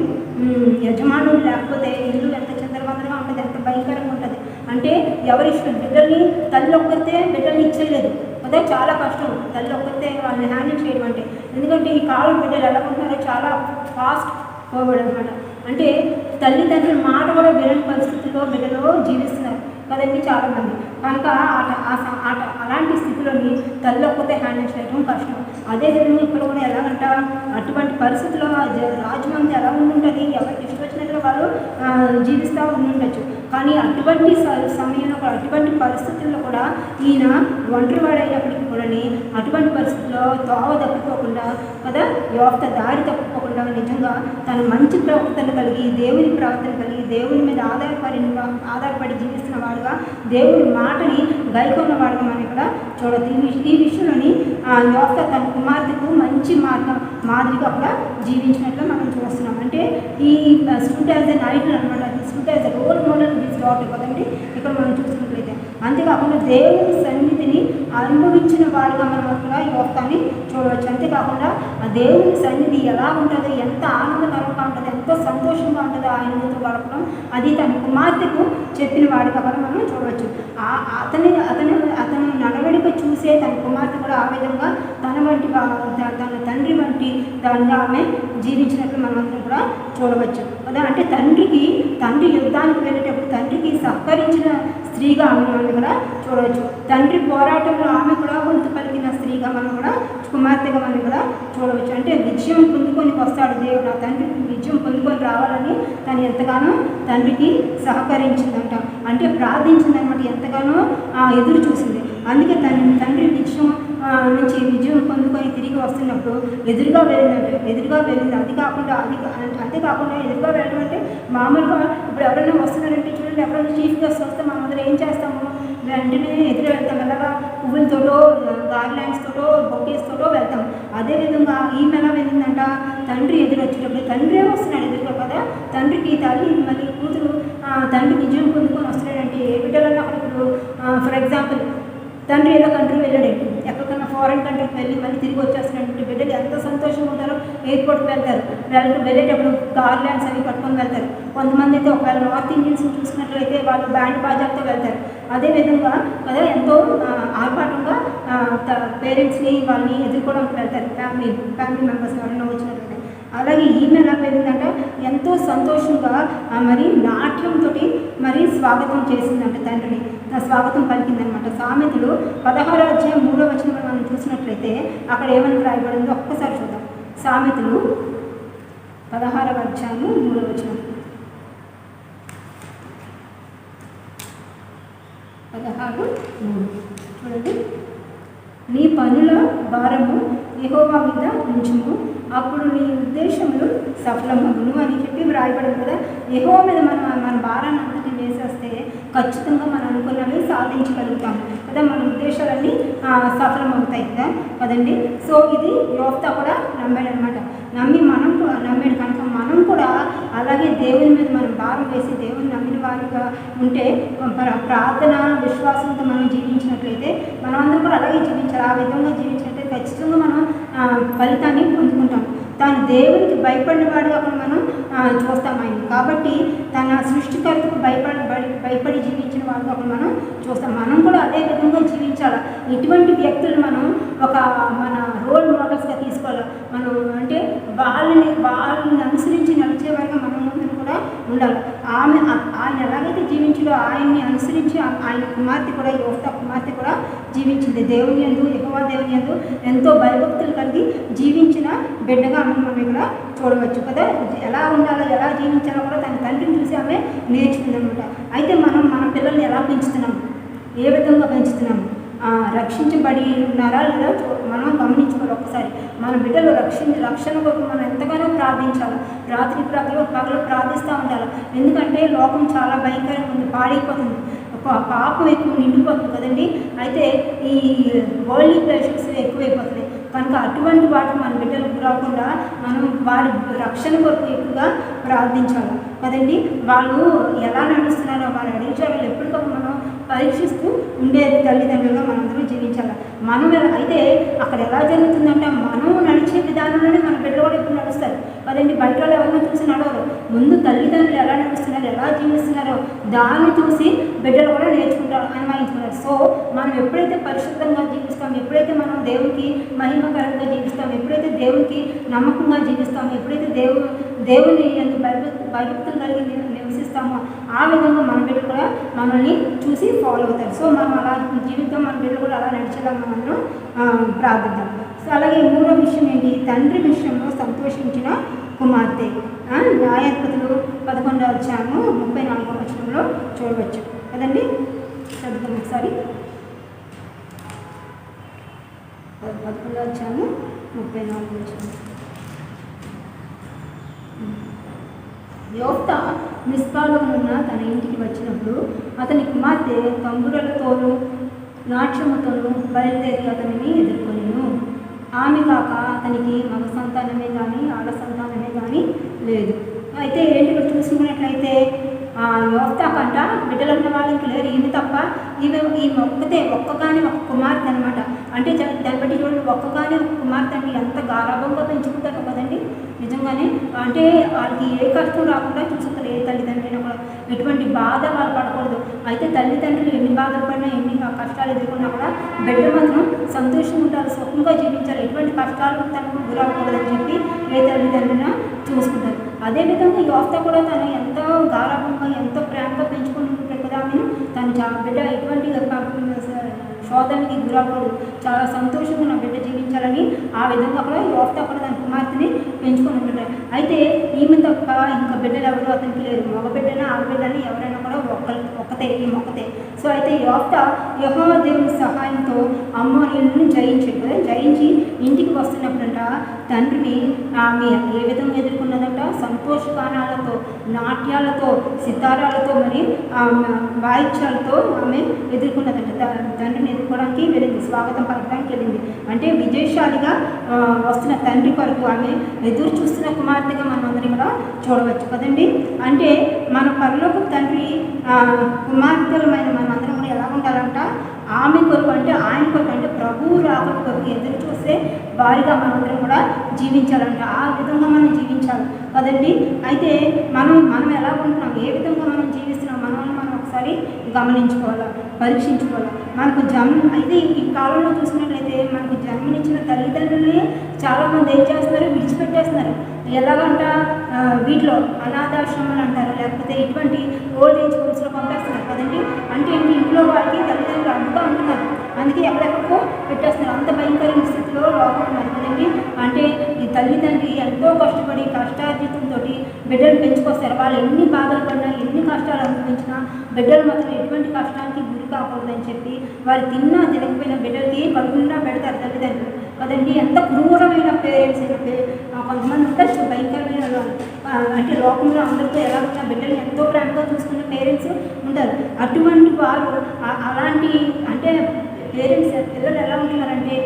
యజమానులు లేకపోతే ఇల్లు ఎంత చందరవందరగా ఉంటుంది, ఎంత భయంకరంగా ఉంటుంది. అంటే ఎవరి ఇష్టం, తల్లి ఒక్కరితే బిడ్డల్ని ఇచ్చేయలేదు అదే చాలా కష్టం, తల్లి ఒక్కరితే వాళ్ళని హ్యాండిల్ చేయడం అంటే. ఎందుకంటే ఈ కాలం బిడ్డలు ఎలా ఉంటున్నారో చాలా ఫాస్ట్ ఫార్వర్డ్ అనమాట. అంటే తల్లిదండ్రుల మాట కూడా వినని పరిస్థితుల్లో బిడ్డలు జీవిస్తున్నారు కదండి చాలామంది. కనుక అలాంటి స్థితిలోని తల్లి ఒక్కతే హ్యాండిల్ చేయడం కష్టం. అదేవిధంగా ఇక్కడ కూడా ఎలాగంట, అటువంటి పరిస్థితుల్లో రాజమంది ఎలా ఉండుంటుంది, ఎవరికి ఇష్టం వచ్చినట్టుగా వాళ్ళు జీవిస్తూ ఉండుండొచ్చు. కానీ అటువంటి సమయంలో కూడా, అటువంటి పరిస్థితుల్లో కూడా ఈయన ఒంటరివాడైనప్పటికీ కూడా అటువంటి పరిస్థితుల్లో తోవ తప్పిపోకుండా కదా, యోఫ్తా తప్పిపోకుండా నిజంగా తను మంచి ప్రవర్తన కలిగి, దేవుని ప్రవర్తన కలిగి, దేవుని మీద ఆధారపడి జీవిస్తున్న వాడుగా, దేవుని మాటని గైకొన్న వాడుగా మనం ఇక్కడ చూడదు. ఈ విషయంలోని యోఫ్తా తన కుమార్తెకు మంచి మాదిరిగా కూడా జీవించినట్లు మనం చూస్తున్నాం. అంటే ఈ స్టూడ్ యాజ్ ఎ ఐడల్ అనమాట, stood as a role role model his daughter కదండి ఇక్కడ మనం చూసుకున్నట్లయితే. అంతేకాకుండా దేవుని సన్నిధిని అనుభవించిన వాడిగా మనం అక్కడ యోఫ్తాని చూడవచ్చు. అంతేకాకుండా ఆ దేవుని సన్నిధి ఎలా ఉంటుందో, ఎంత ఆనందకరంగా ఉంటుందో, ఎంతో సంతోషంగా ఉంటుందో ఆయనతో గడపడం, అది తన కుమార్తెకు చెప్పిన వాడిగా కూడా మనం చూడవచ్చు. అతను నడవడిక చూసే తన కుమార్తె కూడా ఆ విధంగా తన తండ్రి వంటి దానిగా ఆమె జీవించినట్లు మనమందరం కూడా చూడవచ్చు కదా. అంటే తండ్రి యుద్ధానికి వెళ్ళేటప్పుడు తండ్రికి సహకరించిన స్త్రీగా ఆమె కూడా చూడవచ్చు. తండ్రి పోరాటంలో ఆమె కూడా గొంతు పలికిన స్త్రీగా మనం కూడా, కుమార్తెగా మనం కూడా చూడవచ్చు. అంటే విజయం పొందుకొని వస్తాడు దేవుడు, నా తండ్రికి విజయం పొందుకొని రావాలని తను ఎంతగానో తండ్రికి సహకరించిందంట. అంటే ప్రార్థించిందనమాట, ఎంతగానో ఎదురు చూసింది. అందుకే తండ్రి నుంచి విజయం పొందుకొని తిరిగి వస్తున్నప్పుడు ఎదురుగా వెళ్ళింది. అంతేకాకుండా ఎదురుగా వెళ్ళడం అంటే మామూలుగా ఇప్పుడు ఎవరైనా వస్తున్నారంటే చూడండి, ఎవరైనా చీఫ్ గెస్ట్ వస్తే మనం అందరూ ఏం చేస్తాము, వెంటనే ఎదురు వెళ్తాం, ఎలాగా పువ్వులతోటో గార్లాండ్స్తోటో బొకేస్తోటో వెళ్తాం. అదేవిధంగా ఈమె ఎలా వెళ్ళిందంట, తండ్రి ఎదురు వచ్చేటప్పుడు తండ్రే వస్తున్నాడు ఎదురుగా కదా. తండ్రికి తల్లి మళ్ళీ కూతురు తండ్రి విజయం పొందుకొని వస్తున్నాడంటే ఏ బిడ్డలన్నా అక్కడ ఇప్పుడు ఫర్ ఎగ్జాంపుల్ తండ్రి ఏదో కంట్రీ వెళ్ళాడండి, ఎక్కడికన్నా ఫారెన్ కంట్రీకి వెళ్ళి మళ్ళీ తిరిగి వచ్చేస్తున్నట్టు బిడ్డలు ఎంత సంతోషంగా ఉంటారో. ఎయిర్పోర్ట్కి వెళ్తారు, వెళ్ళేటప్పుడు గార్లాండ్స్ అవి పట్టుకొని వెళ్తారు. కొంతమంది అయితే ఒకవేళ నార్త్ ఇండియన్స్ చూసినట్లయితే వాళ్ళు బ్యాండ్ బాజాతో వెళ్తారు. అదేవిధంగా కదా ఎంతో ఆర్భాటంగా పేరెంట్స్ని వాళ్ళని ఎదుర్కోవడానికి వెళ్తారు, ఫ్యామిలీ మెంబర్స్ ఎవరైనా వచ్చినట్లయితే. అలాగే ఈమె ఎలా వెళ్ళిందంట, ఎంతో సంతోషంగా మరి నాట్యంతో మరి స్వాగతం చేసిందంట, తండ్రిని స్వాగతం పలికిందనమాట. సామెతలు 16వ అధ్యాయం 3వ వచనం మనం చూసినట్లయితే అక్కడ ఏమని రాయబడిందో ఒక్కసారి చూద్దాం. సామెతలు 16వ అధ్యాయము 3వ వచనం. 16:3 చూడండి. నీ పనుల భారము యెహోవా మీద ఉంచుము, అప్పుడు నీ ఉద్దేశములు సఫలమగును అని చెప్పి వ్రాయబడదు కదా. యెహోవా మీద మన భారాన్ని అంతటి వేసేస్తే ఖచ్చితంగా మనం అనుకున్నవి సాధించగలుగుతాం కదా, మన ఉద్దేశాలన్నీ సఫలమవుతాయి కదండి. సో ఇది యోఫ్తా కూడా నమ్మాడనమాట. నమ్మాడు కనుక మనం కూడా అలాగే దేవుని మీద మనం భారం వేసి దేవుని నమ్మిన వారిగా ఉంటే, ప్రార్థన విశ్వాసంతో మనం జీవించినట్లయితే మనం అందరం కూడా అలాగే జీవించాలి. ఆ విధంగా జీవించినట్లయితే ఖచ్చితంగా మనం ఫలితాన్ని పొందుకుంటాం. తాను దేవునికి భయపడిన వాడు అక్కడ మనం చూస్తాం ఆయన. కాబట్టి తన సృష్టికర్తకు భయపడి జీవించిన వాడు అక్కడ మనం చూస్తాం. మనం కూడా అదే విధంగా జీవించాలి. ఇటువంటి వ్యక్తులు మనం మన రోల్ మోడల్స్గా తీసుకోవాలి. మనం అంటే వాళ్ళని అనుసరించి నడిచేవారిగా మనం ముందు కూడా ఉండాలి. ఆయన ఎలాగైతే జీవించాడో ఆయన్ని అనుసరించి ఆయన కుమార్తె కూడా, యోఫ్తా కుమార్తె కూడా జీవించింది. దేవుని యందు, యెహోవా దేవుని యందు ఎంతో భయభక్తులు కలిగి జీవించిన బిడ్డగా మనం ఇక్కడ చూడవచ్చు కదా. ఎలా ఉండాలో, ఎలా జీవించాలో కూడా తన తండ్రిని చూసి ఆమె నేర్చుకుందనమాట. అయితే మనం మన పిల్లల్ని ఎలా పెంచుతున్నాం, ఏ విధంగా పెంచుతున్నాము, రక్షించబడి ఉన్నారా లేదా మనం గమనించుకోవాలి ఒకసారి. మన బిడ్డలు రక్షణ కొరకు మనం ఎంతగానో ప్రార్థించాలి. రాత్రి పగలు ప్రార్థిస్తూ ఉండాలి. ఎందుకంటే లోకం చాలా భయంకరంగా ఉంది, పాడైపోతుంది, పాపం ఎక్కువ నిండిపోతుంది కదండి. అయితే ఈ వరల్డ్లీ ప్రెషర్స్ ఎక్కువైపోతుంది కనుక అటువంటి వాటికి మన బిడ్డలకు రాకుండా మనం వారి రక్షణ కొరకు ఎక్కువగా ప్రార్థించాలి కదండి. వాళ్ళు ఎలా నడుస్తున్నారో వారి అడిగించాలి ఎప్పటికప్పుడు మనం పరీక్షిస్తూ ఉండే తల్లిదండ్రులుగా మనందరూ జీవించాలి. అయితే అక్కడ ఎలా జరుగుతుందంటే మనం నడిచే విధానంలోనే మన బిడ్డలు కూడా ఎప్పుడు నడుస్తారు కదండి. బయట వాళ్ళు ఎవరినో చూసి నడవరు, ముందు తల్లిదండ్రులు ఎలా నడుస్తున్నారు, ఎలా జీవిస్తున్నారో దాన్ని చూసి బిడ్డలు కూడా నేర్చుకుంటారు, అన్వయించుకుంటారు. సో మనం ఎప్పుడైతే పరిశుద్ధంగా జీవిస్తాం, ఎప్పుడైతే మనం దేవునికి మహిమకరంగా జీవిస్తాం, ఎప్పుడైతే దేవునికి నమ్మకంగా జీవిస్తాం, ఎప్పుడైతే దేవుని భయభక్తులు కలిగి నివసిస్తామో ఆ విధంగా మన బిడ్డలు కూడా మనల్ని చూసి ఫాలో అవుతారు. సో మనం అలా జీవితం, మన బిడ్డలు కూడా అలా నడిచేలా మనం ప్రార్థిద్దాం. సో అలాగే మూడో విషయం ఏంటి, తండ్రి విషయంలో సంతోషించిన కుమార్తె. న్యాయాధిపతులు 11వ అధ్యాయము 34వ వచనంలో చూడవచ్చు కదండి. చదువుతాం ఒకసారి. 11వ అధ్యాయము 34వ వచనం. యోఫ్తా మిస్పాలో ఉన్న తన ఇంటికి వచ్చినప్పుడు అతని కుమార్తె తంబురలతోనూ నాట్యముతోనూ బయలుదేరి అతనిని ఎదుర్కొనిను. ఆమె కాక అతనికి మగ సంతానమే కానీ ఆడ సంతానమే కానీ లేదు. అయితే ఏంటి చూసుకున్నట్లయితే యోఫ్తాకంట బిడ్డలు ఉన్న వాళ్ళకి లేరు, ఈమె తప్ప ఈమె ఒక్కగాని ఒక కుమార్తె అనమాట. అంటే దాన్ని బట్టి చూడండి, ఒక్కగాని ఒక కుమార్తె అంటే ఎంత గారాభంగా పెంచుకుంటారు కదండి నిజంగానే. అంటే వాళ్ళకి ఏ కష్టం రాకుండా చూసుకుంటారు, ఏ తల్లిదండ్రులైనా కూడా ఎటువంటి బాధ వాళ్ళు పడకూడదు. అయితే తల్లిదండ్రులు ఎన్ని బాధలు పడినా ఎన్ని కష్టాలు ఎదుర్కొన్నా కూడా బిడ్డ మాత్రం సంతోషంగా ఉంటారు, సుఖంగా జీవించాలి, ఎటువంటి కష్టాలు తనకు గురవకూడదని చెప్పి ఏ తల్లిదండ్రులైనా చూసుకుంటారు. అదేవిధంగా యోఫ్తా కూడా తను ఎంతో గారాభంగా ఎంతో ప్రేమగా పెంచుకుంటుంటారు కదా ఆమెను. తను బిడ్డ ఎటువంటి శోధనకి గురవకూడదు, చాలా సంతోషంగా నా బిడ్డ జీవించాలని ఆ విధంగా కూడా యోఫ్తా కూడా తన కుమార్తెని పెంచుకొని ఉంటుంటారు. అయితే ఈమె తప్ప ఇంకా బిడ్డలు ఎవరు అతనికి లేరు, మగ బిడ్డనా ఆడబిడ్డని ఎవరైనా కూడా ఒక్కతే. సో అయితే యోఫ్తా యెహోవా దేవుని సహాయంతో అమ్మోనీయులను జయించి ఇంటికి వస్తున్నప్పుడంట తండ్రిని ఆమె ఏ విధంగా ఎదుర్కొన్నదంట, సంతోషగానాలతో, నాట్యాలతో, సితారాలతో, మరి వాయిద్యాలతో ఆమె ఎదుర్కొన్నదంట. తండ్రిని ఎదుర్కోవడానికి వెళ్ళింది, స్వాగతం పలకడానికి వెళ్ళింది. అంటే విజయశాలిగా వస్తున్న తండ్రి కొరకు ఆమె ఎదురు చూస్తున్న కుమార్తెగా మనం అందరం కూడా చూడవచ్చు కదండి. అంటే మన పరలోక తండ్రి కుమార్తెలమైన మనం అందరం కూడా ఎలా ఉండాలంట, ఆమె కొరకు అంటే ఆయన కొరకు అంటే ప్రభువు రాకడ కొరకు ఎదురు చూస్తే వారిగా మనందరం కూడా జీవించాలంట. ఆ విధంగా మనం జీవించాలి కదండి. అయితే మనం ఎలా ఉంటున్నాం, ఏ విధంగా మనం జీవిస్తున్నాం, మనల్ని మనం ఒకసారి గమనించుకోవాలా, పరీక్షించుకోవాలా. మనకు అయితే ఈ కాలంలో చూసినట్లయితే మనకు జన్మనిచ్చిన తల్లిదండ్రులే చాలామంది ఏం చేస్తున్నారు, విడిచిపెట్టేస్తున్నారు. ఎలాగంట వీటిలో అనాథాశ్రమాలు అంటారు, లేకపోతే ఇటువంటి ఓల్డ్ ఏజ్ హోమ్స్లో పంపేస్తున్నారు కదండి. అంటే ఇంట్లో వాళ్ళకి తల్లిదండ్రులు అడ్డుగా ఉంటున్నారు, అందుకే ఎక్కడెక్కడికో పెట్టేస్తున్నారు. అంత భయంకరమైన స్థితిలో లోపల ఉన్నారు కదండి. అంటే ఈ తల్లిదండ్రి ఎంతో కష్టపడి కష్టార్జితంతో బిడ్డలు పెంచుకొస్తారు. వాళ్ళు ఎన్ని బాధలు పడినా ఎన్ని కష్టాలు అనుభవించినా బిడ్డలు మాత్రం ఎటువంటి కష్టానికి గురి కాకూడదని చెప్పి వారు తినకపోయిన బిడ్డలకి కడుపునిండా పెడతారు తల్లిదండ్రులు కదండి. ఎంత క్రూరమైన పేరెంట్స్ కొంతమంది ఉంటారు భయంకరమైన అంటే లోకంలో అందరితో ఎలా ఉన్నా బిడ్డలు ఎంతో ప్రేమగా చూసుకున్న పేరెంట్స్ ఉంటారు. అటువంటి వారు అలాంటి అంటే పేరెంట్స్ పిల్లలు ఎలా ఉంటున్నారంటే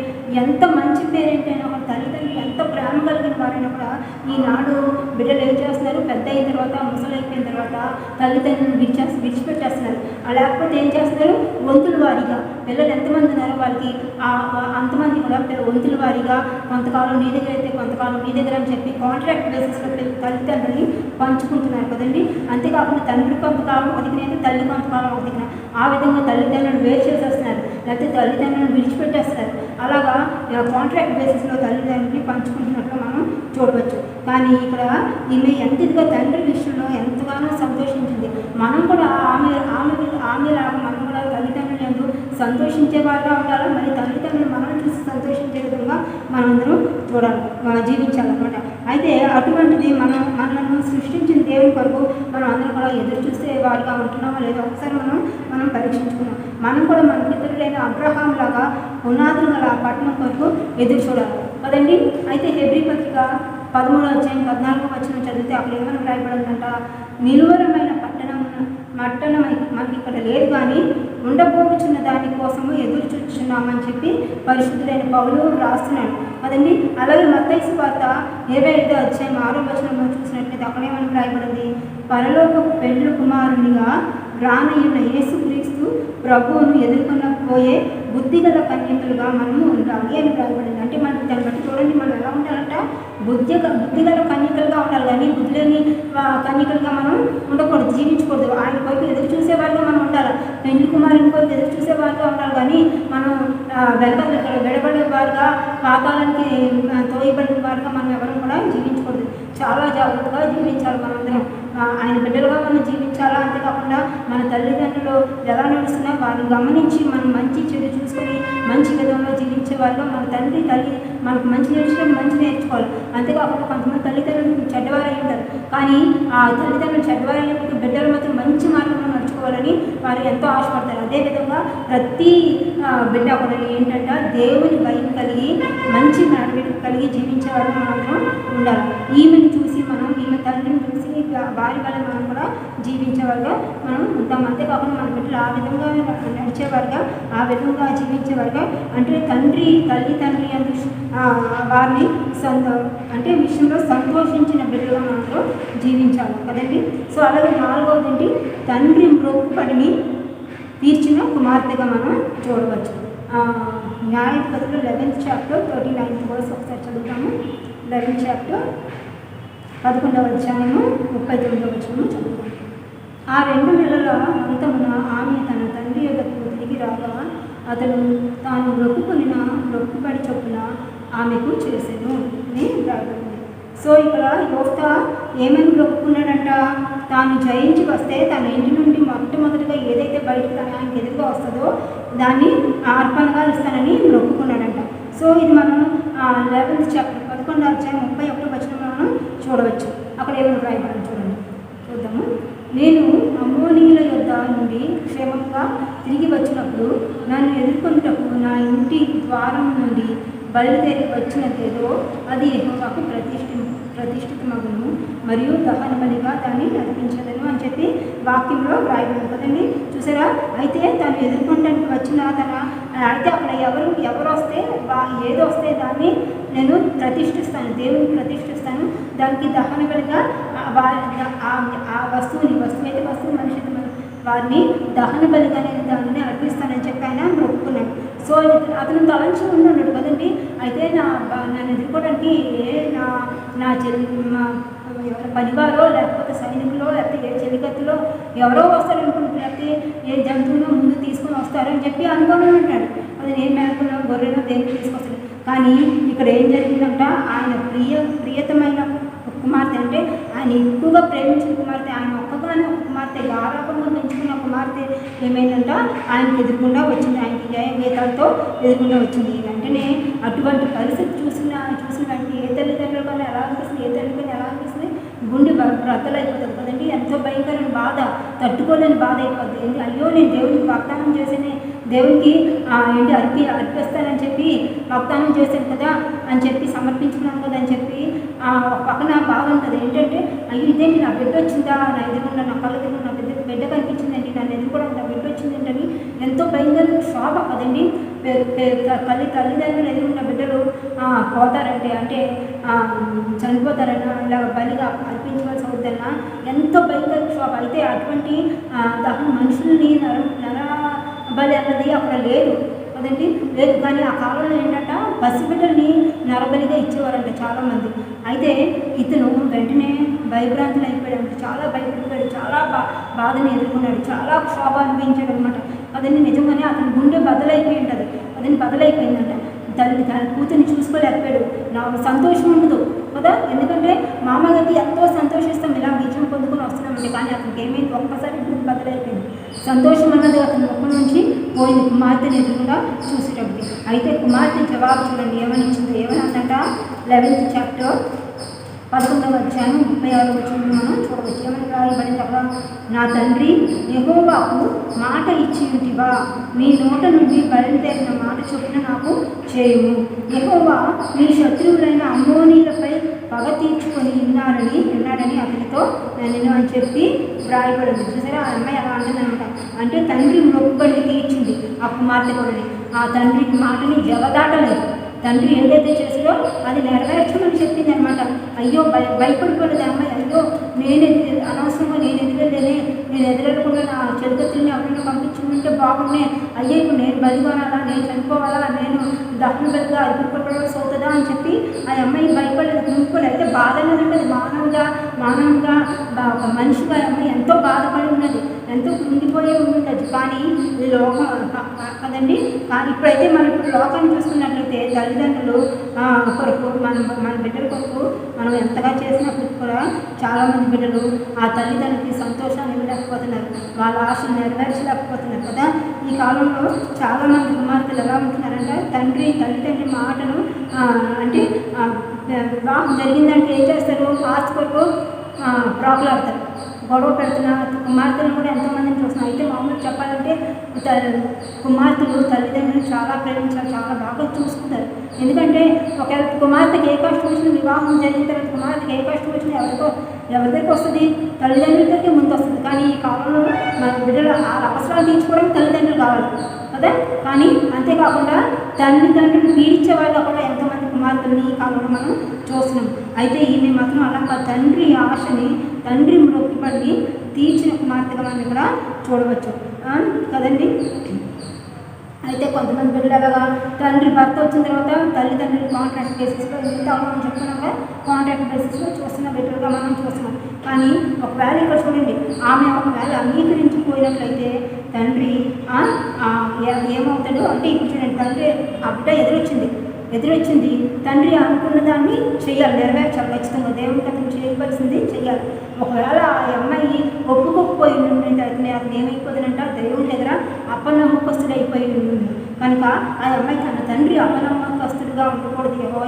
ఎంత మంచి పేరెంట్ అయినా ఒక తల్లిదండ్రులు ఎంత ప్రేమ కలిగిన వారైనా కూడా ఈనాడు బిడ్డలు ఏం చేస్తున్నారు, పెద్ద అయిన తర్వాత ముసలైపోయిన తర్వాత తల్లిదండ్రులను విడిచిపెట్టేస్తున్నారు. లేకపోతే ఏం చేస్తున్నారు, వంతుల వారీగా పిల్లలు ఎంతమంది ఉన్నారో వాళ్ళకి అంతమంది కూడా వంతుల వారీగా కొంతకాలం నీ దగ్గర అయితే కొంతకాలం నీ దగ్గర అని చెప్పి కాంట్రాక్ట్ బేసిస్లో తల్లిదండ్రులని పంచుకుంటున్నారు కదండి. అంతేకాకుండా తండ్రి కొంతకాలం ఒదిగినైతే తల్లి కొంతకాలం ఒదిగిన ఆ విధంగా తల్లిదండ్రులను వేరు చేసేస్తున్నారు, లేకపోతే తల్లిదండ్రులను విడిచిపెట్టేస్తారు. అలాగా కాంట్రాక్ట్ బేసిస్లో తల్లిదండ్రులని పంచుకుంటున్నట్లు మనం చూడవచ్చు. కానీ ఇక్కడ ఈమె ఎంత ఇదిగా తండ్రి విషయంలో ఎంతగానో సంతోషించింది. మనం కూడా ఆమెలాగా మనం కూడా తల్లిదండ్రులు ఎందుకు సంతోషించే వారిగా ఉండాలి, మరి తల్లిదండ్రులు మనం చూసి సంతోషించే విధంగా మనందరం జీవించాలన్నమాట. అయితే అటువంటిది మనల్ని సృష్టించిన దేవుని కొరకు మనం అందరం కూడా ఎదురు చూస్తే వారిగా ఉంటున్నామో లేదో ఒకసారి మనం పరీక్షించుకున్నాం. మనం కూడా మన పితరులైన అబ్రహాం లాగా పునాదులు గల పట్టణం కొరకు ఎదురు చూడాలి కదండి. అయితే హెబ్రీ పత్రిక 13వ అధ్యాయం 14వ వచనం చదివితే అక్కడ ఏమైనా రాయబడిందంట, నిలువరమైన పట్టణమై మనకి ఇక్కడ లేదు కానీ ఉండబోచున్న దాని కోసము ఎదురు చూస్తున్నామని చెప్పి పరిశుద్ధులైన పౌలు రాస్తున్నాడు కదండి. అలాగే మత్తయి సువార్త 25వ అధ్యాయం 6వ వచనంలో చూసినట్లయితే అక్కడ ఏమైనా రాయబడింది, పరలోకపు పెండ్లి కుమారునిగా రానయ్యున్న యేసుక్రీస్తు ప్రభువును ఎదుర్కొనకపోయే బుద్ధిగల కన్యకలుగా మనము ఉండాలి అని రాయబడింది. అంటే మనకి దాన్ని బట్టి చూడండి, మనం ఎలా ఉండాలంట, బుద్ధిగల కన్యకలుగా ఉండాలి, కానీ బుద్ధి లేని కన్యకలుగా మనం ఉండకూడదు, జీవించకూడదు. ఆయన కొరకు ఎదురు చూసేవారుగా మనం ఉండాలి, పెళ్లి కుమారుని కొరకు ఎదురు చూసేవారుగా ఉండాలి. కానీ మనం వెడబడే వారుగా పాతాళానికి తోయబడిన వారుగా మనం ఎవరు కూడా జీవించకూడదు. చాలా జాగ్రత్తగా జీవించాలి మనందరం. ఆయన బిడ్డలుగా మనం జీవించాలా. అంతేకాకుండా మన తల్లిదండ్రులు ఎలా నడుస్తున్నా వారిని గమనించి మనం మంచి చెడు చూసుకొని మంచి విధంగా జీవించే వాళ్ళు మన తల్లి మనకు మంచి నేర్చుకోవాలి. అంతేకాకుండా కొంతమంది తల్లిదండ్రులు చెడ్డవారు అయి ఉంటారు, కానీ ఆ తల్లిదండ్రులు చెడ్డవారు అయినప్పుడు బిడ్డలు మాత్రం మంచి మార్గంలో నడుచుకోవాలని వారు ఎంతో ఆశపడతారు. అదేవిధంగా ప్రతి బిడ్డ కూడా ఏంటంటే దేవుని భయం కలిగి మంచి నడవడిక కలిగి జీవించే వాళ్ళు మనం ఉండాలి. ఈమెను చూసి ఈమె తండ్రిని చూసి వారి వల్ల మనం కూడా జీవించేవారుగా మనం ఉంటాం. అంతేకాకుండా మన బిడ్డలు ఆ విధంగా నడిచేవారుగా, ఆ విధంగా జీవించేవారుగా, అంటే తల్లి తండ్రి అని వారిని అంటే విషయంలో సంతోషించిన బిడ్డలుగా మనలో జీవించాలి కదండి. సో అలాగే 4వది తండ్రి మ్రొక్కుబడిని తీర్చిన కుమార్తెగా మనం చూడవచ్చు. న్యాయాధిపతులు 11th చాప్టర్ 39th verse ఒకసారి చదువుతాము. 11th చాప్టర్ 11వ అధ్యాయము 39వ వచనము చదువుతాము. ఆ 2 నెలల అంతమున ఆమె తన తండ్రి యొద్దకు తిరిగి రాగా అతడు తాను మొక్కుబడి చొప్పున ఆమెకు చేసెను అని రాయబడింది. సో ఇక్కడ యోఫ్తా ఏమని మొక్కుకున్నాడంట? తాను జయించి వస్తే తన ఇంటి నుండి మొట్టమొదటిగా ఏదైతే బయటకు ఆయనకి ఎదురుగా వస్తుందో దాన్ని అర్పణగా ఇస్తానని మొక్కుకున్నాడంట. సో ఇది మనం 11th చాప్టర్ 11వ అధ్యాయం 31వ వచనంలో మనం చూడవచ్చు. అక్కడ ఏమైనా రాయబడింది చూడండి, చూద్దాము. నేను అమ్మోనీయుల యొద్ద నుండి క్షేమంగా తిరిగి వచ్చినప్పుడు నన్ను ఎదుర్కొంటకు నా ఇంటి ద్వారం నుండి బయలుదేరి వచ్చినదేదో అది యెహోవాకు ప్రతిష్ఠితమగును మరియు దహన బలిగా దాన్ని నడిపించదను అని చెప్పి వాక్యంలో రాయబడింది కదండి. చూసారా? అయితే తను ఎదుర్కొనడానికి వచ్చిన అయితే అక్కడ ఎవరు వస్తే ఏదో వస్తే దాన్ని నేను ప్రతిష్ఠిస్తాను, దేవుని ప్రతిష్ఠిస్తాను. దానికి దహన బలిగా ఆ వస్తువు మనిషి వారిని దహన బలిగా నేను దాన్ని అర్పిస్తానని చెప్పి ఆయన మొక్కుకున్నాడు. సో అతను తలంచి ఉన్నాడు కదండి. అయితే నన్ను ఎదుర్కోవడానికి నా పనివారో లేకపోతే సైనికులో లేకపోతే ఏ చెలికత్తులో ఎవరో వస్తారనుకుంటున్నారు, లేకపోతే ఏ జంతువులో ముందు తీసుకొని వస్తారని చెప్పి అనుకోని ఉంటాడు. అది నేను మేకలో గొర్రెలో దేనికి తీసుకొస్తాడు. కానీ ఇక్కడ ఏం జరిగిందంట? ఆయన ప్రియతమైన కుమార్తె, అంటే ఆయన ఎక్కువగా ప్రేమించిన కుమార్తె, ఆయన ఒక్కగానే ఒక కుమార్తె, గారాపంగా పెంచుకున్న కుమార్తె ఏమైందంట? ఆయనకి ఎదుర్కొండా వచ్చింది, ఆయనకి జయగీతాలతో ఎదుర్కొండా వచ్చింది. వెంటనే అటువంటి పరిస్థితి చూసిన వెంటనే ఏ తల్లిదండ్రులు కానీ ఎలా అనిపిస్తుంది, ఏ తల్లి కానీ ఎలా అనిపిస్తుంది? గుండె బ్రద్దలు అయిపోతుంది కదండి. ఎంతో భయంకరమైన బాధ, తట్టుకోలేని బాధ అయిపోతుంది. అయ్యో నేను దేవునికి వాగ్దానం చేసేనే, దేవునికి అర్పిస్తానని చెప్పి వాగ్దానం చేశాను కదా అని చెప్పి, సమర్పించుకున్నాను కదా అని చెప్పి పక్కన బాధ ఉంటుంది. ఏంటంటే అయ్యో ఇదేంటి నా బిడ్డ వచ్చిందా, నా ఎదురుకుండా నా కళ్ళ ఎదురు నా బిడ్డ కనిపించిందండి, నన్ను ఎదుర్కోవడానికి నా బిడ్డ వచ్చిందంటని ఎంతో భయంకరమైన శోభ కదండి. తల్లిదండ్రులు ఎదురున్న బిడ్డలు పోతారంటే, అంటే చనిపోతారన్నా, ఇలా బలిగా అర్పించవలసి అవుద్దన్నా ఎంతో భయంకర శోభ. అయితే అటువంటి మనుషుల్ని నర బలి అన్నది అక్కడ లేదు కదండి, లేదు. కానీ ఆ కాలంలో ఏంటంట, పసిబిడ్డల్ని నరబలిగా ఇచ్చేవారంట చాలామంది. అయితే ఇతను వెంటనే భయభ్రాంతులు అయిపోయాడు, చాలా భయపడిపోయాడు, చాలా బాధని ఎదుర్కొన్నాడు, చాలా క్షోభ అనిపించాడు అనమాట. అదని నిజంగానే అతని గుండె బదలైపోయి ఉంటుంది, అదని బదలైపోయిందంట. తన కూతుర్ని చూసుకోలేకపోయాడు. నాకు సంతోషం ఉండదు కదా, ఎందుకంటే మామగారికి ఎంతో సంతోషిస్తాం ఇలా విజయం పొందుకొని వస్తున్నామంటే. కానీ అతనికి ఏమైంది? ఒక్కసారి గుండె బదలైపోయింది. సంతోషం అన్నది అతని ముఖం నుంచి పోయింది కుమార్తెని ఎదురుగా చూసేటప్పుడు. అయితే కుమార్తె జవాబు చూడండి ఏమని ఇచ్చిందో. ఏమని అందంట? 11th చాప్టర్ 11వ అధ్యాయం 36వ వచనంలో మనం చూడవచ్చు. ఏమని రాయబడింది అక్కడ? నా తండ్రి యెహోవాకు మాట ఇచ్చి ఉంటివా, నీ నోట నుండి బయలుదేరిన మాట చొప్పున నాకు చేయుము. యెహోవా నీ శత్రువులైన అమ్మోనీయులపై పగ తీర్చుకొని విన్నాడని అతనితో నేను అని చెప్పి వ్రాయబడింది. చూసారా? ఆ అమ్మాయి అలా అంటుందనమాట. అంటే తండ్రి మొక్కుబడిని తీర్చింది ఆ కుమార్తె కూడా. ఆ తండ్రి మాటని జవదాటలేదు. తండ్రి ఏదైతే చేసాడో అది నెరవేర్చమని చెప్పింది అనమాట. అయ్యో భయపడిపోలేదు అమ్మాయి. అయ్యో అనవసరంగా నేను ఎదురెళ్ళకుండా నా చెడుగతుల్ని ఎవరైనా పంపించుకుంటే బాగుండే, అయ్యో ఇప్పుడు నేను బలిగొనాలా, నేను చనిపోవాలా, నేను దహన బలిగా అరిగిపడవలసి అవుతుందా అని చెప్పి ఆ అమ్మాయి భయపడలేదు, కృంగిపోలేదు. అయితే బాధ అనేదంటే అది మానవుగా ఒక మనిషిగా అమ్మాయి ఎంతో బాధపడి ఉన్నది, ఎంతో కృంగిపోయి ఉండదు. కానీ ఈ లోకం కదండి. కానీ ఇప్పుడైతే మనం లోకాన్ని చూసుకున్నట్లయితే తల్లిదండ్రులు కొరకు మన బిడ్డల కొరకు మనం ఎంతగా చేసినప్పుడు కూడా చాలామంది బిడ్డలు ఆ తల్లిదండ్రులకి సంతోషాన్ని ఇవ్వలేకపోతున్నారు, వాళ్ళ ఆశలు నెరవేర్చలేకపోతున్నారు కదా. ఈ కాలంలో చాలామంది కుమార్తెలు ఎలా ఉంటున్నారంటే తల్లిదండ్రి మాటను అంటే వివాహం జరిగిందంటే ఏం చేస్తారు? ఆస్తి కొరకు ప్రాకులాడతారు, గొడవ పెడుతున్న కుమార్తెలు కూడా ఎంతోమందిని చూస్తున్నాం. అయితే మామూలుగా చెప్పాలంటే కుమార్తెలు తల్లిదండ్రులు చాలా ప్రేమించాలి, చాలా బాగా చూసుకుంటారు. ఎందుకంటే ఒకవేళ కుమార్తెకి ఏ కష్టం వచ్చినా, వివాహం జరిగిన తర్వాత కుమార్తెకి ఏ కష్టం వచ్చినా ఎవరి దగ్గరికి వస్తుంది? తల్లిదండ్రులకి ముందు వస్తుంది. కానీ ఈ కాలంలో మన బిడ్డల అవసరాలు తీర్చుకోవడానికి తల్లిదండ్రులు కావాలి కదా. కానీ అంతేకాకుండా తల్లిదండ్రులు పీడించే వాళ్ళ కూడా ఎంతోమంది కుమార్తెలని ఈ కాలంలో మనం చూస్తున్నాం. అయితే ఈమె మాత్రం అలా తండ్రి ఆశని, తండ్రి మొక్కుబడిని తీర్చిన కుమార్తెగా మనం ఇక్కడ చూడవచ్చు కదండి. అయితే కొంతమంది బిడ్డలుగా తండ్రి భర్త వచ్చిన తర్వాత తల్లిదండ్రులు కాంట్రాక్ట్ బేసిస్లో, ఇంత మనం చెప్పుకున్నాక కాంట్రాక్ట్ బేసిస్లో చూస్తున్న బిడ్డలుగా మనం చూస్తున్నాం. కానీ ఒకవేళ ఇక్కడ చూడండి, ఆమె ఒకవేళ అంగీకరించిపోయినట్లయితే తండ్రి ఏమవుతాడు అంటే, ఇప్పుడు చూడండి, తండ్రి ఆ బిడ్డ ఎదురొచ్చింది, తండ్రి అనుకున్న దాన్ని చెయ్యాలి, నెరవేర్చాలి, ఖచ్చితంగా దేవునికి అతను చేయవలసింది చెయ్యాలి. ఒకవేళ ఆ అమ్మాయి ఒప్పుకోకపోయి ఉంటుంది, అతను ఏమైపోతుందంట, దేవుని దగ్గర అపనమ్మకస్తుడు అయిపోయి ఉంటుంది. కనుక ఆ అమ్మాయి తన తండ్రి అపనమ్మకస్తుడుగా ఉండకూడదు యెహోవా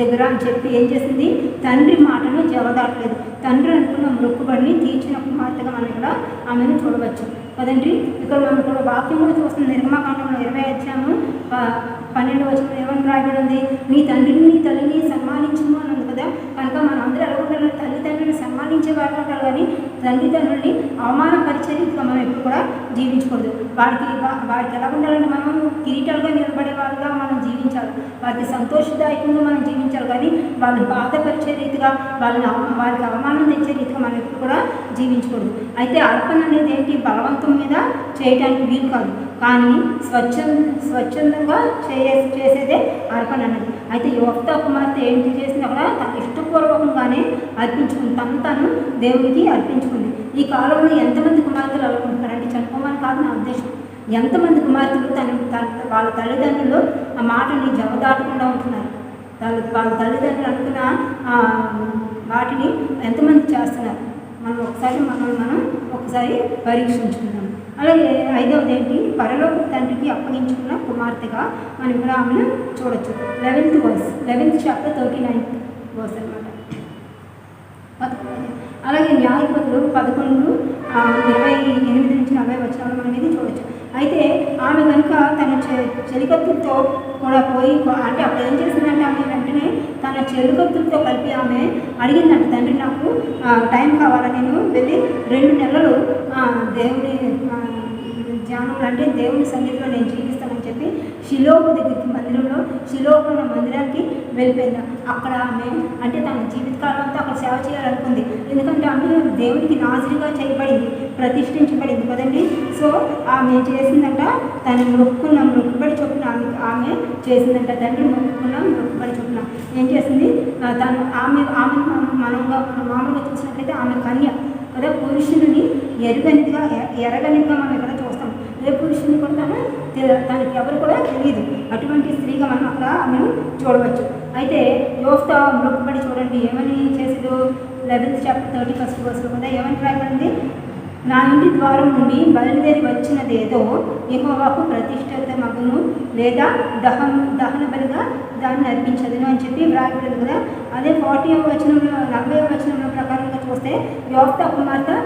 దగ్గర అని చెప్పి ఏం చేసింది? తండ్రి మాటను జవదాటలేదు. తండ్రి అనుకున్న మొక్కుబడిని తీర్చిన కుమార్తెగా మనం ఇక్కడ ఆమెను చూడవచ్చు కదండి. ఇక్కడ మనం ఇక్కడ వాక్యం కూడా చూస్తుంది. నిర్గమకాండంలో 20 అధ్యాయము 12వ వచనం ఏమని రాయబడింది? నీ తండ్రిని నీ తల్లిని సన్మానించము అని ఉంది కదా. కనుక మనం అందరూ ఎలా ఉండాలి? తల్లిదండ్రులను సన్మానించే వారు ఉంటారు, కానీ తల్లిదండ్రుల్ని అవమానపరిచే రీతిగా మనం ఎప్పుడు కూడా జీవించకూడదు. వారికి ఎలా ఉండాలంటే, మనం కిరీటాలుగా నిలబడే వాళ్ళుగా మనం జీవించాలి, వారికి సంతోషదాయకంగా మనం జీవించాలి. కానీ వాళ్ళని బాధపరిచే రీతిగా, వారికి అవమానం తెచ్చే రీతిగా మనం ఎప్పుడు కూడా జీవించకూడదు. అయితే అర్పణ అనేది ఏంటి? బలవంతం మీద చేయడానికి వీలు కాదు, కానీ స్వచ్ఛందంగా చేసేదే అర్పణ అన్నది. అయితే యెఫ్తా కుమార్తె ఏంటి చేసింది? అక్కడ తన ఇష్టపూర్వకంగానే అర్పించుకుంది, తను దేవునికి అర్పించుకుంది. ఈ కాలంలో ఎంతమంది కుమార్తెలు అనుకుంటున్నారంటే, చనిపోమని కాదు నా ఉద్దేశం, ఎంతమంది కుమార్తెలు వాళ్ళ తల్లిదండ్రులు ఆ మాటని జవదాటకుండా ఉంటున్నారు. వాళ్ళ తల్లిదండ్రులు అనుకున్న వాటిని ఎంతమంది చేస్తున్నారు? మనం ఒకసారి పరీక్షించుకుందాం. అలాగే 5వది ఏంటి? పరలోక తండ్రికి అప్పగించుకున్న కుమార్తెగా మనం ఇక్కడ ఆమెను చూడొచ్చు. 11th చాప్టర్ 39th వర్స్ అనమాట. అలాగే న్యాయాధిపతులు 11:28-40 వచనాలు మనం ఇది చూడొచ్చు. అయితే ఆమె కనుక తన చెలికత్తులతో కూడా పోయి, అంటే అప్పుడు ఏం చేసిందంటే, ఆమె వెంటనే తన చెలికత్తులతో కలిపి ఆమె అడిగిందంట, తండ్రి నాకు టైం కావాలా, నేను వెళ్ళి 2 నెలలు దేవుని ధ్యానంలో అంటే దేవుని సన్నిధిలో నేను జీవిస్తానని చెప్పి షిలోహు దగ్గరికి, షిలోహు ఉన్న మందిరానికి వెళ్ళిపోయింది. అక్కడ ఆమె అంటే తన జీవితకాలం అంతా అక్కడ సేవ చేయాలనుకుంది. ఎందుకంటే ఆమె దేవునికి నాజీరుగా చేయబడింది, ప్రతిష్ఠించబడింది కదండి. సో ఆమె చేసిందంట, తను మొక్కుబడి చొప్పున ఆమె చేసిందంట. తండ్రి మొక్కుబడి చొప్పున ఏం చేసింది? ఆమె మనం మామూలుగా చూసినట్లయితే ఆమె కన్య కదా, పురుషుని ఎరగనిదిగా మనం ఇక్కడ చూస్తాం. ఏ పురుషుని కూడా తనకి ఎవరు కూడా తెలియదు, అటువంటి స్త్రీగా మనం అక్కడ ఆమెను చూడవచ్చు. అయితే యెఫ్తా మొక్కుబడి చూడండి ఏమని చేసేదో 11th చాప్టర్ 31st వర్స్లో కదా ఏమని రాయబడింది? నా ఇంటి ద్వారం నుండి బయలుదేరి వచ్చినదేదో యెహోవాకు ప్రతిష్ఠిత మగును, లేదా దహన బలిగా దాన్ని అర్పించదును అని చెప్పి వ్రాయబడింది కదా. అదే 40వ వచనంలో 40వ వచనంలో ప్రకారంగా చూస్తే యెఫ్తా కుమార్తె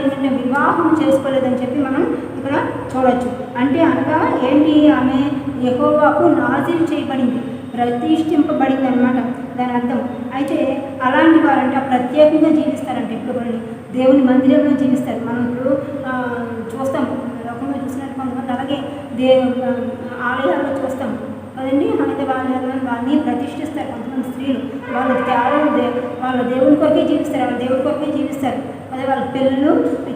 ఏంటంటే వివాహం చేసుకోలేదని చెప్పి మనం ఇక్కడ చూడవచ్చు. అంటే అనగా ఏంటి? ఆమె యెహోవాకు నాజీరు చేయబడింది, ప్రతిష్ఠింపబడింది అనమాట దాని అర్థం. అయితే అలాంటి వారంటే ప్రత్యేకంగా జీవిస్తారంటే, ఇప్పుడు కొన్ని దేవుని మందిరంలో జీవిస్తారు. మనం ఇప్పుడు చూస్తాం, లోకంలో చూసినట్టు కొంతమంది అలాగే ఆలయాల్లో చూస్తాం కదండి. అయితే వాళ్ళని ప్రతిష్ఠిస్తారు కొంతమంది స్త్రీలు. వాళ్ళకి కేవలం వాళ్ళ దేవుని కొరకే జీవిస్తారు, అదే వాళ్ళ పెళ్ళిళ్ళు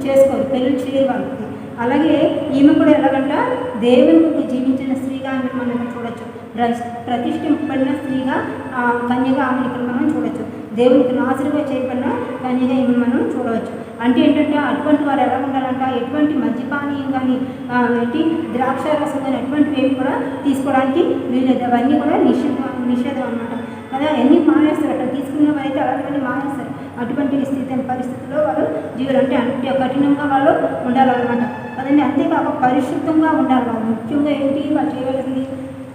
చేసుకోరు, పెళ్ళిళ్ళు చేయరు వాళ్ళకి. అలాగే ఈమె కూడా ఎలాగంట దేవుని కొరకు జీవించిన స్త్రీగా మనం చూడొచ్చు, ప్రతిష్ఠింపబడిన స్త్రీగా కన్యగా ఆమెను ఇక్కడ మనం చూడవచ్చు. దేవునికి నాజీరుగా చేయబడిన కన్యగా ఈమెను మనం చూడవచ్చు. అంటే ఏంటంటే అటువంటి వారు ఎలా ఉండాలంట, ఎటువంటి మద్యపానీయం కానీ ద్రాక్షారసం కానీ అటువంటివి ఏమి కూడా తీసుకోవడానికి వీలేదు. అవన్నీ కూడా నిషేధం అనమాట కదా. ఎన్ని మానేస్తారు, అట్లా తీసుకున్న వారైతే అలాంటివన్నీ మానేస్తారు. అటువంటి పరిస్థితుల్లో వాళ్ళు జీవులు అంటే కఠినంగా వాళ్ళు ఉండాలన్నమాట కదండి. అంతేకాక పరిశుద్ధంగా ఉండాలి వాళ్ళు. ముఖ్యంగా ఏంటి వాళ్ళు చేయవలసింది?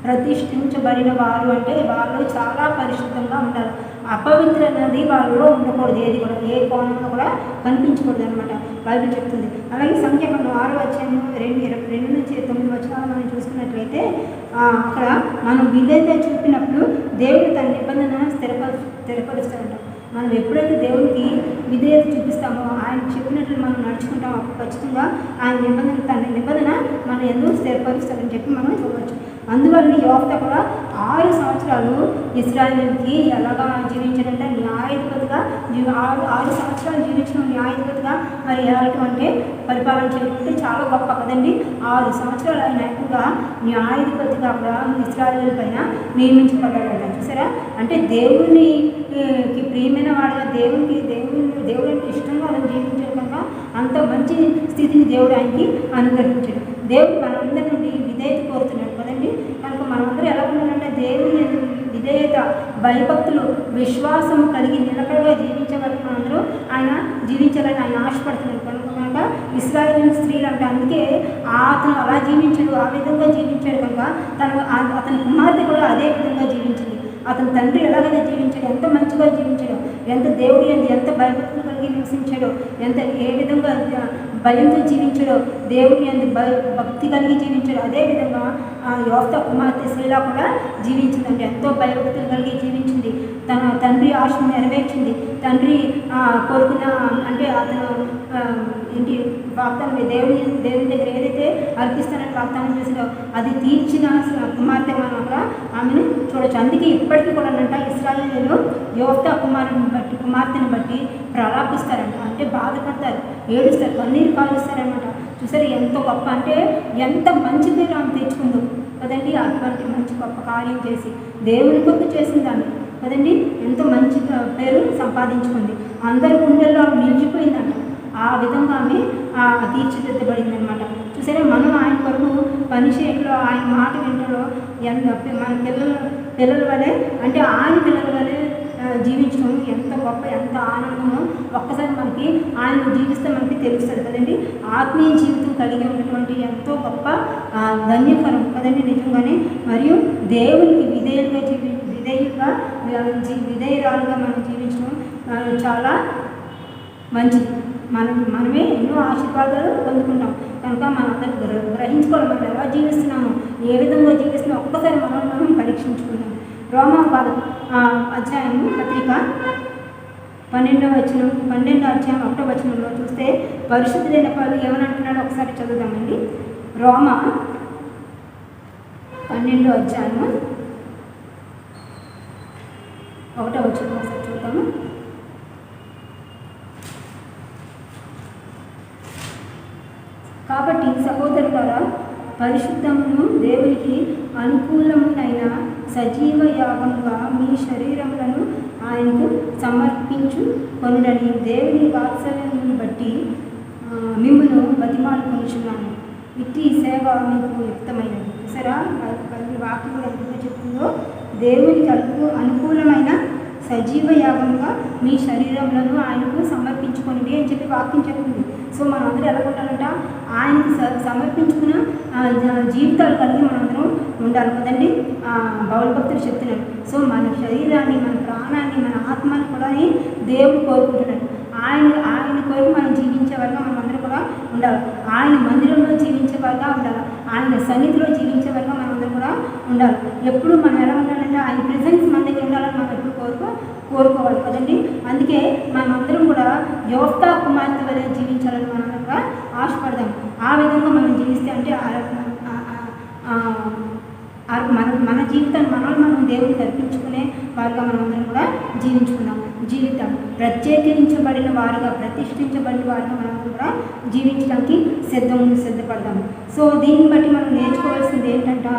ప్రతిష్ఠించబడిన వారు అంటే వాళ్ళు చాలా పరిశుద్ధంగా ఉండాలి. అపవిత్ర అనేది వాళ్ళలో ఉండకూడదు, ఏది కూడా ఏ కోణంలో కూడా కనిపించకూడదు అనమాట బైబిల్ చెప్తుంది. అలాగే సంఖ్యాకాండం 6వ అధ్యాయం 2 నుంచి 9 వచనాలు మనం చూసుకున్నట్లయితే అక్కడ మనం విధేయత చూపినప్పుడు దేవుడు తన నిబంధన స్థిరపరుస్తాడంట. మనం ఎప్పుడైతే దేవునికి విధేయత చూపిస్తామో, ఆయన చెప్పినట్లు మనం నడుచుకుంటామో అప్పుడు ఖచ్చితంగా ఆయన తన నిబంధన మన ఎందుకు స్థిరపరుస్తాడని చెప్పి మనం చూడవచ్చు. అందువల్ల యోఫ్తా కూడా 6 సంవత్సరాలు ఇశ్రాయేలుకి ఎలాగా జీవించాడంటే న్యాయాధిపతిగా 6 సంవత్సరాలు జీవించడం న్యాయాధిపతిగా మరి ఎలాంటి పరిపాలన చేయడం చాలా గొప్ప కదండి. 6 సంవత్సరాలు ఆయన ఎక్కువగా న్యాయాధిపతిగా కూడా ఇశ్రాయేలు పైన నియమించబడ్డాడంట. చూసారా, అంటే దేవునికి ప్రియమైన వాడుగా దేవుడు అంటే ఇష్టంగా అతను జీవించాడు కనుక అంత మంచి స్థితిని దేవుడు ఆయనకి అనుగ్రహించాడు. దేవుడు మనందరి నుండి విధేయత కోరుతున్నాడు కదండి. కనుక మనమందరూ ఎలా ఉండాలంటే దేవుని విధేయత, భయభక్తులు, విశ్వాసం కలిగి నిలకడగా జీవించే వరకు మనందరూ ఆయన జీవించాలని ఆయన ఆశపడుతున్నాడు. కనుక ఇశ్రాయేలు స్త్రీలు అంటే అందుకే అతను అలా జీవించాడు, ఆ విధంగా జీవించాడు కనుక అతని కుమార్తె కూడా అదే విధంగా జీవించింది. అతని తండ్రి ఎలాగైతే జీవించాడు, ఎంత మంచిగా జీవించాడో, ఎంత దేవుడి ఎంత భయభక్తులు కలిగి నివసించాడో, ఏ విధంగా భయంతో జీవించాడో, దేవుడి భక్తి కలిగి జీవించాడు, అదేవిధంగా యోఫ్తా కుమార్తె శీలా కూడా జీవించిందండి. ఎంతో భయభక్తులు కలిగి జీవించింది. తన తండ్రి ఆశను నెరవేర్చింది. తండ్రి కోరుకున్న అంటే అతను వాగ్దానం దేవుని దగ్గర ఏదైతే అర్పిస్తానని వాగ్దానం చేసిందో అది తీర్చిన కుమార్తె మనం అక్కడ ఆమెను చూడవచ్చు. అందుకే ఇప్పటికీ కూడా అంట ఇశ్రాయేలీయులు యోఫ్తా కుమార్తెను బట్టి ప్రలాపిస్తారంట, అంటే బాధపడతారు, ఏడుస్తారు, కన్నీరు కాలుస్తారనమాట. చూసారు ఎంతో గొప్ప, అంటే ఎంత మంచి పేరు ఆమె తెచ్చుకుందో కదండి. అటువంటి మంచి గొప్ప కార్యం చేసి దేవుని కొరకు చేసిన దాన్ని కదండి, ఎంతో మంచి పేరు సంపాదించుకుంది. అందరి గుండెల్లో ఆమె నిలిచిపోయిందంట. ఆ విధంగా ఆమె తీర్చిదిద్దబడింది అనమాట. చూసారా, మనం ఆయన కొరకు పని చేయట్లో, ఆయన మాట వింటలో మన పిల్లల వలె అంటే ఆయన పిల్లల వలె జీవించడం ఎంత గొప్ప, ఎంత ఆనందమో ఒక్కసారి మనకి ఆయన జీవిస్తే మనకి తెలుస్తుంది కదండి. ఆత్మీయ జీవితం కలిగి ఉన్నటువంటి ఎంతో గొప్ప ధన్యకరం కదండి నిజంగానే. మరియు దేవునికి విధేయురాలుగా మనం జీవించడం చాలా మంచిది. మనమే ఎన్నో ఆశీర్వాదాలు పొందుకుంటాం కనుక మనందరూ గ్రహించుకోవాలి, మనం ఎలా జీవిస్తున్నాము, ఏ విధంగా జీవిస్తున్నామో ఒక్కసారి మనం పరీక్షించుకుందాం. రోమా అధ్యాయం పత్రిక 12వ అధ్యాయం 1వ వచనంలో చూస్తే పరిశుద్ధుడైన పౌలు ఏమనంటున్నాడో ఒకసారి చదువుదామండి. రోమా 12వ అధ్యాయము 1వ వచనం ఒకసారి చూద్దాము. కాబట్టి సహోదరులారా, పరిశుద్ధమును దేవునికి అనుకూలమునైన సజీవ యాగముగా మీ శరీరములను ఆయనకు సమర్పించుకొనుడని దేవుని వాత్సల్యమును బట్టి మిమ్మును బతిమాలుకొనుచున్నాను. ఇట్టి సేవ మీకు యుక్తమైనది. సరే, వాక్యం ఎంత చెప్తుందో, దేవునికి అనుకూలమైన సజీవ యాగంగా మీ శరీరములను ఆయనకు సమర్పించుకొనిది అని చెప్పి వాక్యం చెప్తుంది. సో మనందరూ ఎలా ఉండాలంట, ఆయనకి సమర్పించుకున్న జీవితాలు కలిగి మనందరం ఉండాలి కదండి. బౌల్ భక్తులు చెప్తున్నారు. సో మన శరీరాన్ని, మన ప్రాణాన్ని, మన ఆత్మని కూడా దేవుడు కోరుకుంటున్నాడు. ఆయన కొరకు మనం జీవించే వరకు మనమందరం కూడా ఉండాలి. ఆయన మందిరంలో జీవించే వరకు ఉండాలి. ఆయన సన్నిధిలో జీవించే వరకు మనందరం కూడా ఉండాలి. ఎప్పుడు మనం ఎలా ఉండాలంటే ఆయన ప్రెజెన్స్ మన దగ్గర ఉండాలని మనం ఎప్పుడు కోరుకోవాలి కదండి. అందుకే మనమందరం కూడా యోఫ్తా కుమార్తె వలె జీవించాలని మనందరం కూడా ఆశపడదాం. ఆ విధంగా మనం జీవిస్తే అంటే మన జీవితాన్ని మనం దేవునికి అర్పించుకునే వారుగా మనమందరం కూడా జీవితం ప్రత్యేకించబడిన వారుగా, ప్రతిష్ఠించబడిన వారుగా మనం కూడా జీవించడానికి సిద్ధపడదాము. సో దీన్ని బట్టి మనం నేర్చుకోవాల్సింది ఏంటంటే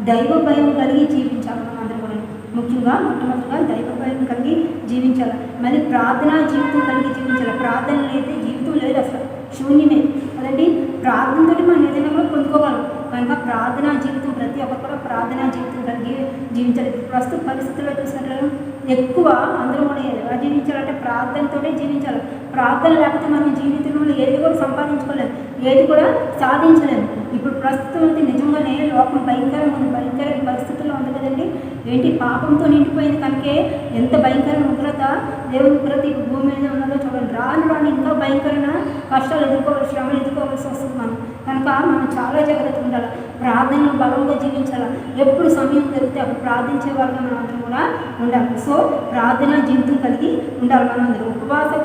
దైవ భయం కలిగి జీవించాలి. మనం అందరం కూడా ముఖ్యంగా మొట్టమొదటిగా దైవ భయం కలిగి జీవించాలి. మళ్ళీ ప్రార్థనా జీవితం కలిగి జీవించాలి. ప్రార్థన అయితే జీవితం లేదు, అసలు శూన్యమే కదండి. ప్రార్థనతో మనం ఏదైనా కూడా పొందుకోగలం. కనుక ప్రార్థనా జీవితం ప్రతి ఒక్కరు కూడా ప్రార్థనా జీవితం కలిగి జీవించాలి. ప్రస్తుత పరిస్థితుల్లో చూసినట్లు ఎక్కువ అందరూ కూడా ఎలా జీవించాలంటే ప్రార్థనతోనే జీవించాలి. ప్రార్థన లేకపోతే మనం జీవితంలో ఏది కూడా సంపాదించుకోలేము, ఏది కూడా సాధించలేము. ఇప్పుడు ప్రస్తుతం అయితే నిజంగానే లోకం భయంకర పరిస్థితుల్లో ఉంది కదండి. ఏంటి పాపంతో నిండిపోయింది కనుకే ఎంత భయంకరమైన ఉగ్రత, దేవుని ఉగ్రత ఈ భూమి మీద ఉన్నదో చూడండి. రాను ఇంకా భయంకరమైన కష్టాలు శ్రమలు ఎదుర్కోవాల్సి వస్తుంది కనుక మనం చాలా జాగ్రత్తగా ఉండాలి. ప్రార్థనలో బలంగా జీవించాలి. ఎప్పుడు సమయం దొరికితే అప్పుడు ప్రార్థించే వారిగా మనం అందరం కూడా ఉండాలి. సో ప్రార్థన జీవితం కలిగి ఉండాలి. మనం అందరం ఉపవాసం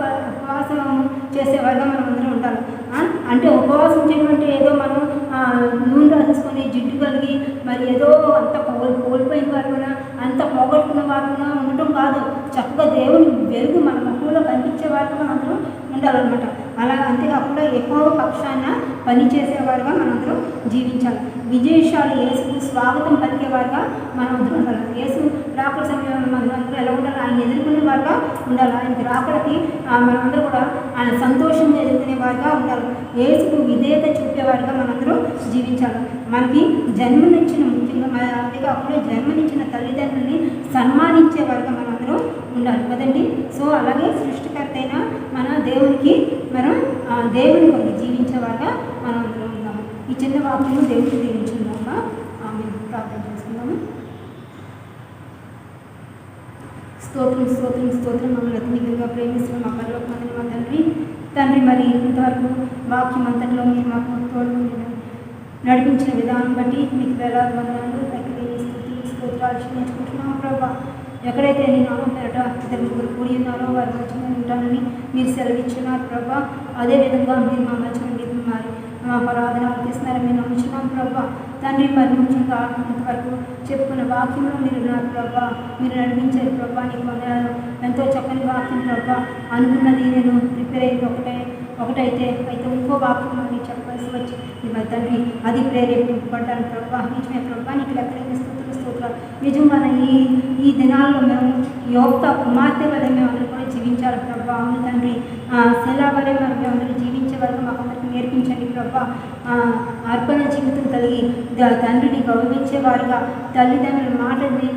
చేసేవారిగా మనం అందరం ఉండాలి. అంటే ఉపవాసం చేయడం అంటే ఏదో మనం నూనె రాసేసుకొని జిడ్డు కలిగి మరి ఏదో అంత కోల్పోయిన వారుగా అంత పోగొట్టుకున్న వారుగా ఉండటం కాదు. చక్కగా దేవుని వెలుగు మన ముఖంలో కనిపించే వారిగా మనం అందరం ఉండాలన్నమాట. అలా అంతేకాకుండా ఎక్కువ పక్షాన పనిచేసేవారుగా మనందరం జీవించాలి. విజయశాలి యేసుకు స్వాగతం పలికేవారుగా మనం అందరం ఉండాలి. యేసు రాకడ సమయంలో మనందరూ ఎలా ఉండాలి? ఆయన ఎదుర్కొనే వారుగా ఉండాలి. ఆయనకి రాకడకి మనందరూ కూడా ఆయన సంతోషంగా ఎదుర్కొనేవారుగా ఉండాలి. యేసుకు విధేయత చూపేవారుగా మనందరం జీవించాలి. మనకి జన్మనిచ్చిన ముఖ్యంగా అంతేకాకుండా జన్మనిచ్చిన తల్లిదండ్రుల్ని సన్మానించేవారుగా మనందరం ఉండాలి కదండి. సో అలాగే సృష్టికర్త అయిన మన దేవునికి మనం దేవుని కొరకు జీవించేవారుగా మనం అందరం ఉన్నాము. ఈ చిన్న వాక్యం దేవుడికి దీవించుకుందామా? మేము ప్రార్థన చేసుకుందాము. స్తోత్రం మమ్మల్ని అతినిగా ప్రేమిస్తున్న మా పరలోకమందున మా తండ్రి మరి ఇంతవరకు వాక్యం అంతట్లో మీరు మాకు తోడు నడిపించిన విధానం బట్టి మీకు వేలాది వందనాలు స్తోత్రాలు నేర్చుకుంటున్నాము ప్రభా. ఎక్కడైతే నేను నామం పేరట ఇద్దరు ముగ్గురు కూడి ఉన్నారో వారి మధ్య ఉంటానని మీరు సెలవిచ్చున్నారు ప్రభా. అదేవిధంగా మీరు మా మధ్య నుండి మరి మా పరాధనాలు తీస్తున్నారని మేము నమ్ముచున్నాం ప్రభా. తండ్రి మరి ముఖ్యంగా ఇంతవరకు చెప్పుకున్న వాక్యంలో మీరు ఉన్నారు ప్రభా. మీరు నడిపించారు ప్రభా. నీకు వందనాలు. ఎంతో చక్కని వాక్యం ప్రభా. అనుకున్నది నేను ప్రిపేర్ అయ్యింది ఒకటైతే ఇంకో వాక్యం అని చెప్పాల్సి వచ్చి మరి తండ్రి అది ప్రేరేపింపబడ్డాను ప్రభా. నిజమే ప్రభా. నీకు లెక్కలేని స్తోత్రాలు. నిజంగా ఈ దినాల్లో మేము యోక్త కుమార్తె వల్ల మేము అందరూ కూడా జీవించాలి ప్రభా. అవును తండ్రి. సెలా వల్ల మేము అందరూ జీవించే వరకు మాకు అందరికీ నేర్పించండి ప్రభా. అర్పణ జీవితం కలిగి తండ్రిని గౌరవించేవారుగా, తల్లిదండ్రుల మాటల్ని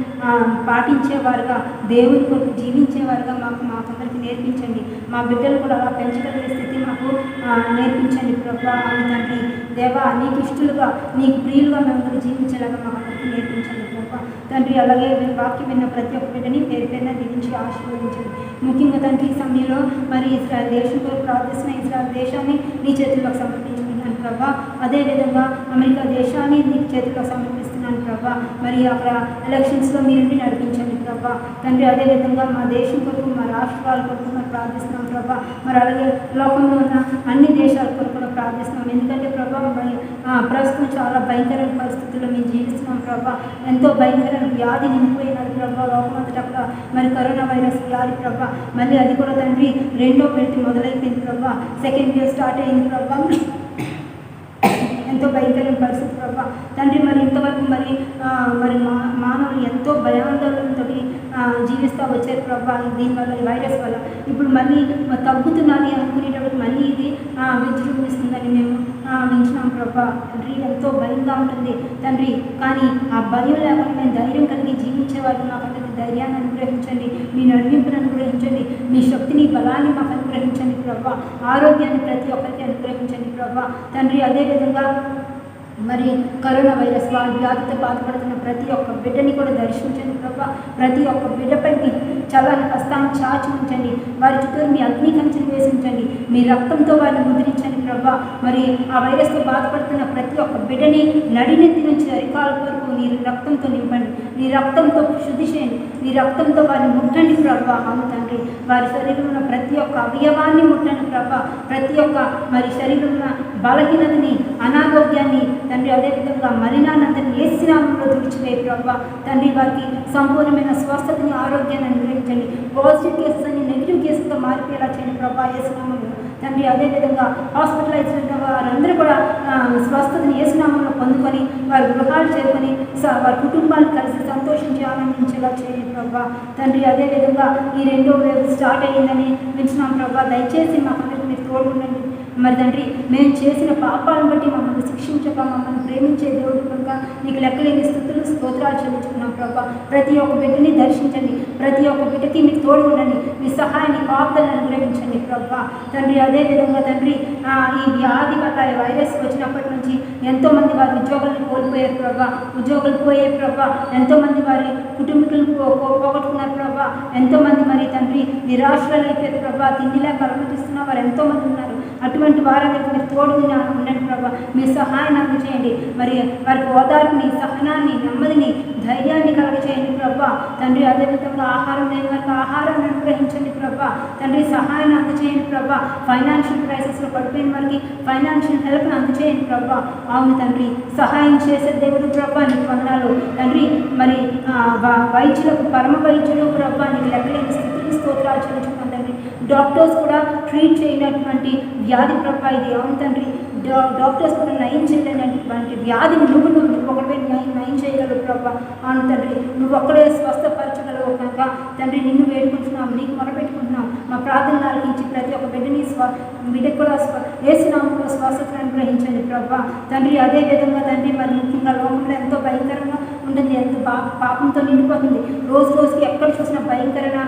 పాటించేవారుగా, దేవుని కొరకు జీవించేవారుగా మాకందరికీ నేర్పించండి. మా బిడ్డలు కూడా అలా పెంచగలిగే స్థితి మాకు నేర్పించండి ప్రభా. అవును తండ్రి. దేవా నీకు ఇష్టలుగా నీకు ప్రియులుగా మేము జీవించేలాగా మాకందరికీ నేర్పించండి ప్రభా. తండ్రి అలాగే వాక్యం విన్న ప్రతి ఒక్క బిడ్డని పేరు పేరున దీవించి ఆశీర్వదించండి. ముఖ్యంగా తండ్రి ఈ సమయంలో మరి ఇజ్రాయెల్ దేశం కొరకు ప్రార్థిస్తున్న ఇజ్రాయెల్ దేశాన్ని నీ చేతుల్లోకి సమర్పించుకుంటున్నాను ప్రభా. అదేవిధంగా అమెరికా దేశాన్ని నీ చేతుల్లో సమర్పిస్తున్నాను ప్రభా. మరి అక్కడ ఎలక్షన్స్లో మీరు నడిపించండి ప్రభా. తండ్రి అదేవిధంగా మా దేశం కొరకు మా రాష్ట్రాల కొరకు మరి ప్రార్థిస్తున్నాం ప్రభా. మరి అలాగే లోకంలో ఉన్న అన్ని దేశాల కొరకు కూడా ప్రార్థిస్తున్నాం. ఎందుకంటే ప్రభా మరి ప్రస్తుతం చాలా భయంకరమైన పరిస్థితుల్లో మేము జీవిస్తున్నాం ప్రభా. ఎంతో భయంకరమైన వ్యాధి నిండిపోయినది ప్రభా. లోకమంతటా కూడా మరి కరోనా వైరస్ వ్యాధి ప్రభా. మళ్ళీ అది కూడా తండ్రి రెండో విడత మొదలైపోయింది ప్రభా. సెకండ్ వేవ్ స్టార్ట్ అయింది ప్రభా. ఎంతో భయంకరమైన పరిస్థితి ప్రభా. తండ్రి మరి ఇంతవరకు మరి మానవులు ఎంతో భయాందోళనతో జీవిస్తూ వచ్చారు ప్రభా. దీనివల్ల ఈ వైరస్ వల్ల ఇప్పుడు మళ్ళీ తగ్గుతున్నది అనుకునేటప్పుడు మళ్ళీ ఇది విజృంభిస్తుందని మేము వింటున్నాం ప్రభా. తండ్రి ఎంతో భయంగా ఉంటుంది తండ్రి. కానీ ఆ భయం లేకుండా మేము ధైర్యం కలిగి జీవించేవారు మాకందరికీ ధైర్యాన్ని అనుగ్రహించండి. మీ నడిపింపును అనుగ్రహించండి. మీ శక్తిని బలాన్ని మాకు అనుగ్రహించండి ప్రభా. ఆరోగ్యాన్ని ప్రతి ఒక్కరికి అనుగ్రహించండి ప్రభా. తండ్రి అదేవిధంగా మరి కరోనా వైరస్ వ్యాధితో బాధపడుతున్న ప్రతి ఒక్క బిడ్డని కూడా దర్శించండి ప్రభా. ప్రతి ఒక్క బిడ్డపై చల్లని హస్తాన్ని చాచి ఉంచండి. వారి చుట్టూ మీ అగ్ని కంచెను వేసి ఉంచండి. మీ రక్తంతో వారిని ముద్రించండి ప్రభా. మరి ఆ వైరస్తో బాధపడుతున్న ప్రతి ఒక్క బిడ్డని నడినెత్తి నుంచి అరికాల వరకు నీ రక్తంతో నింపండి. నీ రక్తంతో శుద్ధి చేయండి. నీ రక్తంతో వారిని ముట్టండి ప్రభా. అవును తండ్రి. వారి శరీరంలో ప్రతి ఒక్క అవయవాన్ని ముట్టండి ప్రభా. ప్రతి ఒక్క మరి శరీరంలో బలహీనతని అనారోగ్యాన్ని తండ్రి అదేవిధంగా మలినానంతని యేసు నామములో తుడిచివేయి ప్రభా. తండ్రి వారికి సంపూర్ణమైన స్వస్థతని ఆరోగ్యాన్ని అనుగ్రహించండి. పాజిటివ్ కేసెస్ అని నెగిటివ్ కేసుగా మారిపోయేలా చేయండి ప్రభా యేసు నామములో తండ్రి. అదేవిధంగా హాస్పిటలైజ్ అయిన వారందరూ కూడా స్వస్థతని యేసు నామములో పొందుకొని వారి గృహాలు చేరుకొని వారి కుటుంబాలు కలిసి సంతోషించి ఆనందించేలా చేయండి ప్రభా. తండ్రి అదేవిధంగా ఈ రెండో వేవ్ స్టార్ట్ అయ్యిందని వింటున్నాం ప్రభా. దయచేసి మాకందరికీ మీరు తోడుండండి. మరి తండ్రి మేము చేసిన పాపాలను బట్టి మమ్మల్ని శిక్షించక మమ్మల్ని ప్రేమించే దేవుడు కనుక నీకు లెక్కలేని స్తుతులు స్తోత్రాలు చెల్లించుకున్నాం ప్రభా. ప్రతి ఒక్క బిడ్డని దర్శించండి. ప్రతి ఒక్క బిడ్డకి మీరు తోడు ఉండండి, మీ సహాయాన్ని కాపుదలను అనుగ్రహించండి ప్రభా తండ్రి. అదేవిధంగా తండ్రి ఈ వ్యాధి వల్ల వైరస్ వచ్చినప్పటి నుంచి ఎంతోమంది వారి ఉద్యోగాలను కోల్పోయారు ప్రభా, ఉద్యోగాలు పోయే ప్రభా, ఎంతోమంది వారి కుటుంబీకులను పోగొట్టుకున్నారు ప్రభా, ఎంతోమంది మరి తండ్రి నిరాశలు అయిపోయారు ప్రభా, తిండిలా కలమటిస్తున్న వారు ఎంతోమంది ఉన్నారు. అటువంటి వారికి మీరు తోడు ఉండండి ప్రభా, మీ సహాయాన్ని అందజేయండి. మరి వారికి ఓదార్పుని, సహనాన్ని, నెమ్మదిని, ధైర్యాన్ని కలగజేయండి ప్రభా తండ్రి. అదేవిధంగా ఆహారం లేని వారికి ఆహారాన్ని అనుగ్రహించండి ప్రభా తండ్రి, సహాయాన్ని అందజేయండి ప్రభా. ఫైనాన్షియల్ క్రైసిస్లో పడిపోయిన వారికి ఫైనాన్షియల్ హెల్ప్ని అందజేయండి ప్రభా. అవును తండ్రి, సహాయం చేసే దేవుడు ప్రభా, నీకు వందనాలు తండ్రి. మరి వైద్యులకు, పరమ వైద్యులు ప్రభా, నీకు లెక్కలేని స్థితిని స్తోత్రాలు చెల్లించుకున్నాం తండ్రి. డాక్టర్స్ కూడా ట్రీట్ చేయనటువంటి వ్యాధి ప్రభా ఇది. అవును తండ్రి, డాక్టర్స్ కూడా నయం చేయలేనటువంటి వ్యాధిని నువ్వు ఒకటే నయం చేయగలవు ప్రభా. అవును తండ్రి, నువ్వు ఒక్కడే స్వస్థపరచగలవు కనుక తండ్రి నిన్ను వేడుకుంటున్నాం, నీకు మొరపెట్టుకుంటున్నాం. మా ప్రార్థన ఆలకించి ప్రతి ఒక్క బిడ్డని బిడ్డకు కూడా యేసునామములో స్వస్థతను అనుగ్రహించండి ప్రభా తండ్రి. అదేవిధంగా తండ్రి మరి ముఖ్యంగా లోకంలో ఎంతో భయంకరంగా ఉంటుంది, ఎంతో పాపంతో నిండిపోతుంది. రోజు రోజుకి ఎక్కడ చూసినా భయంకరమైన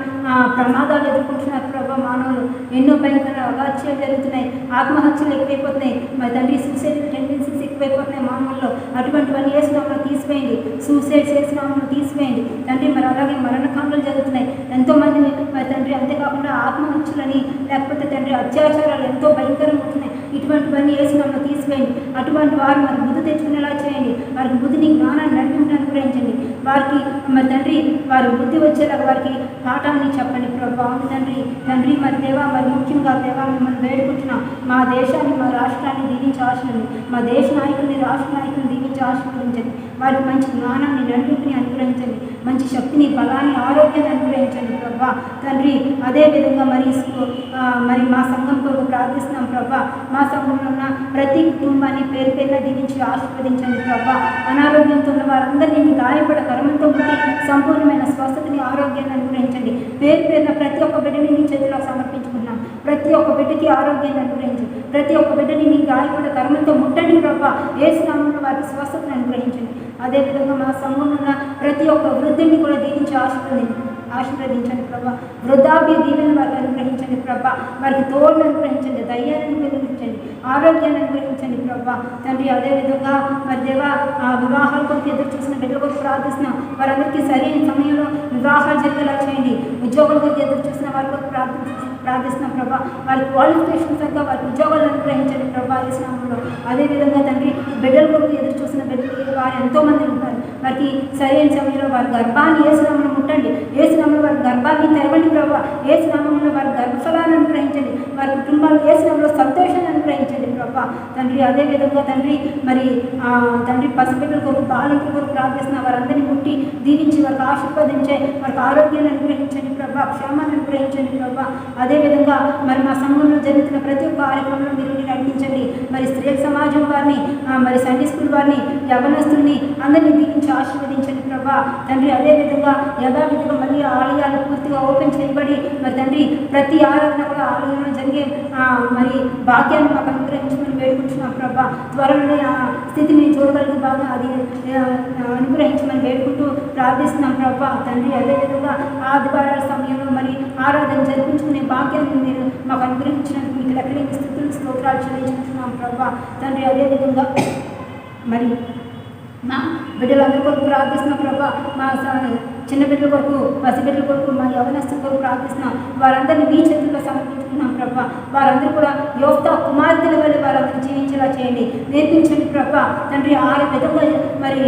ప్రమాదాలు ఎదుర్కొంటున్నారు ప్రభా మానవులు. ఎన్నో భయంకర అగాత్యాలు జరుగుతున్నాయి, ఆత్మహత్యలు ఎక్కువైపోతున్నాయి మరి తండ్రి, సూసైడ్ టెండెన్సీస్ ఎక్కువైపోతున్నాయి మానవుల్లో. అటువంటివన్నీ యేసునామములో తీసివేయండి, సూసైడ్ యేసునామములో తీసివేయండి తండ్రి. మరి అలాగే మరణకాండలు జరుగుతున్నాయి ఎంతోమంది మరి తండ్రి. అంతేకాకుండా ఆత్మహత్యలని లేకపోతే తండ్రి అత్యాచారాలు ఎంతో భయంకరంగా ఉంటున్నాయి. ఇటువంటివన్నీ యేసునామములో తీసివేయండి. అటువంటి వారు మరి బుద్ధి తెచ్చుకునేలా చేయండి, వారికి బుద్ధిని, జ్ఞానాన్ని నడిపించడానికి అనుగ్రహించండి. వారికి మరి తండ్రి వారి బుద్ధి వచ్చేలాగా వారికి పాఠాన్ని చెప్పండి ప్రభా. తండ్రి తండ్రి మరి దేవా, మరి ముఖ్యంగా దేవా మిమ్మల్ని వేడుకుంటున్నాం. మా దేశాన్ని, మా రాష్ట్రాన్ని దీవించి ఆశీర్వదించండి. మా దేశ నాయకుల్ని, రాష్ట్ర నాయకుల్ని దీవించి ఆశీర్వదించండి. వారికి మంచి జ్ఞానాన్ని, నడిపింపుని అనుగ్రహించండి. మంచి శక్తిని, బలాన్ని, ఆరోగ్యాన్ని అనుగ్రహించండి ప్రభా తండ్రి. అదేవిధంగా మరి మా సంఘం కొరకు ప్రార్థిస్తున్నాం ప్రభా. మా సంఘంలో ఉన్న ప్రతి కుటుంబాన్ని పేరు పేరున దీవించి ఆశీర్వదించండి ప్రభా. అనారోగ్యంతో ఉన్న వారందరినీ మీ గాయపడ కర్మంతో పుట్టి సంపూర్ణమైన స్వస్థతని, ఆరోగ్యాన్ని అనుగ్రహించండి. పేరు పేరున ప్రతి ఒక్క బిడ్డని మీ చేతిలో సమర్పించుకున్నాం. ప్రతి ఒక్క బిడ్డకి ఆరోగ్యాన్ని అనుగ్రహించండి. ప్రతి ఒక్క బిడ్డని మీ గాయపడ కర్మంతో ముట్టండి ప్రభా. యేసునామములో వారికి స్వస్థతను అనుగ్రహించండి. అదేవిధంగా మా సంఘంలో ఉన్న ప్రతి ఒక్క వృద్ధుని కూడా దీవించి ఆశీర్వదించండి ప్రభా. వృద్ధాప్య దీవెన వారికి అనుగ్రహించండి ప్రభా. వారికి తోడును అనుగ్రహించండి, ధైర్యాన్ని అనుగ్రహించండి, ఆరోగ్యాన్ని అనుగ్రహించండి ప్రభా తండ్రి. అదేవిధంగా మరి దేవా వివాహాల కొరకు ఎదురు చూసిన బిడ్డల కొరకు ప్రార్థిస్తున్నాం. వారందరికీ సరైన సమయంలో వివాహాలు జరిగేలా చేయండి. ఉద్యోగుల కొరకు ఎదురు చూసిన వారి కొరకు ప్రార్థిస్తున్నాం ప్రభా. వారి క్వాలిఫికేషన్ తగ్గ వారి ఉద్యోగాలను అనుగ్రహించండి ప్రభా యేసునామములో. అదేవిధంగా తండ్రి బిడ్డల కొరకు ఎదురు చూసిన బిడ్డలు వారు ఎంతోమంది ఉంటారు. వారికి సరైన సమయంలో వారి గర్భాన్ని యేసునామములో ముట్టండి. యేసునామములో వారి గర్భాన్ని తెరవండి ప్రభా. యేసునామములో వారి గర్భఫలాన్ని అనుగ్రహించండి. వారి కుటుంబాలు యేసునామములో సంతోషాన్ని అనుగ్రహించండి ప్రభా తండ్రి. అదేవిధంగా తండ్రి మరి తండ్రి పసిబిడ్డల కొరకు, బాలికల కొరకు ప్రార్థిస్తున్న వారందరినీ ముట్టి దీవించి వారికి ఆశీర్వదించే వారికి ఆరోగ్యాన్ని అనుగ్రహించండి ప్రభా, క్షేమాన్ని అనుగ్రహించండి ప్రభా. అదేవిధంగా మరి మా సంఘంలో జరుగుతున్న ప్రతి ఒక్క కార్యక్రమంలో మీరు నడిపించండి. మరి స్త్రీల సమాజం వారిని, మరి సండే స్కూల్ వారిని, యవనస్తుల్ని అందరినీ దీవించి ఆశీర్వదించండి ప్రభా తండ్రి. అదేవిధంగా యథావిధిగా మళ్ళీ ఆలయాలు పూర్తిగా ఓపెన్ చేయబడి మరి తండ్రి ప్రతి ఆరాధన కూడా ఆలయంలో జరిగే మరి భాగ్యాన్ని మాకు అనుగ్రహించమని వేడుకుంటున్నాం ప్రభా. త్వరలో స్థితిని చూడగలిగి బాగా అది అనుగ్రహించమని వేడుకుంటూ ప్రార్థిస్తున్నాం ప్రభా తండ్రి. అదేవిధంగా ఆదివారాల సమయంలో మరి ఆరాధన జరిపించుకునే భాగ్యాన్ని మీరు మాకు అనుగ్రహించినందుకు మీకు లెక్కలేని స్థితులు స్తోత్రాలు చెల్లించుకుంటున్నాం ప్రభా తండ్రి. అదేవిధంగా మరి మా బిడ్డలందరి కొరకు ప్రార్థిస్తున్నాం ప్రభా. మా చిన్న బిడ్డల కొరకు, పసిబిడ్డల కొరకు, మా యవనస్తుల కొరకు ప్రార్థిస్తున్నాం. వారందరినీ మీ చేతుల్లో సమర్పించుకున్నాం ప్రభా. వారందరూ కూడా యోక్త కుమార్తెల వల్ల వారందరూ జీవించేలా చేయండి, నేర్పించండి ప్రభా తండ్రి. ఆ విధంగా మరి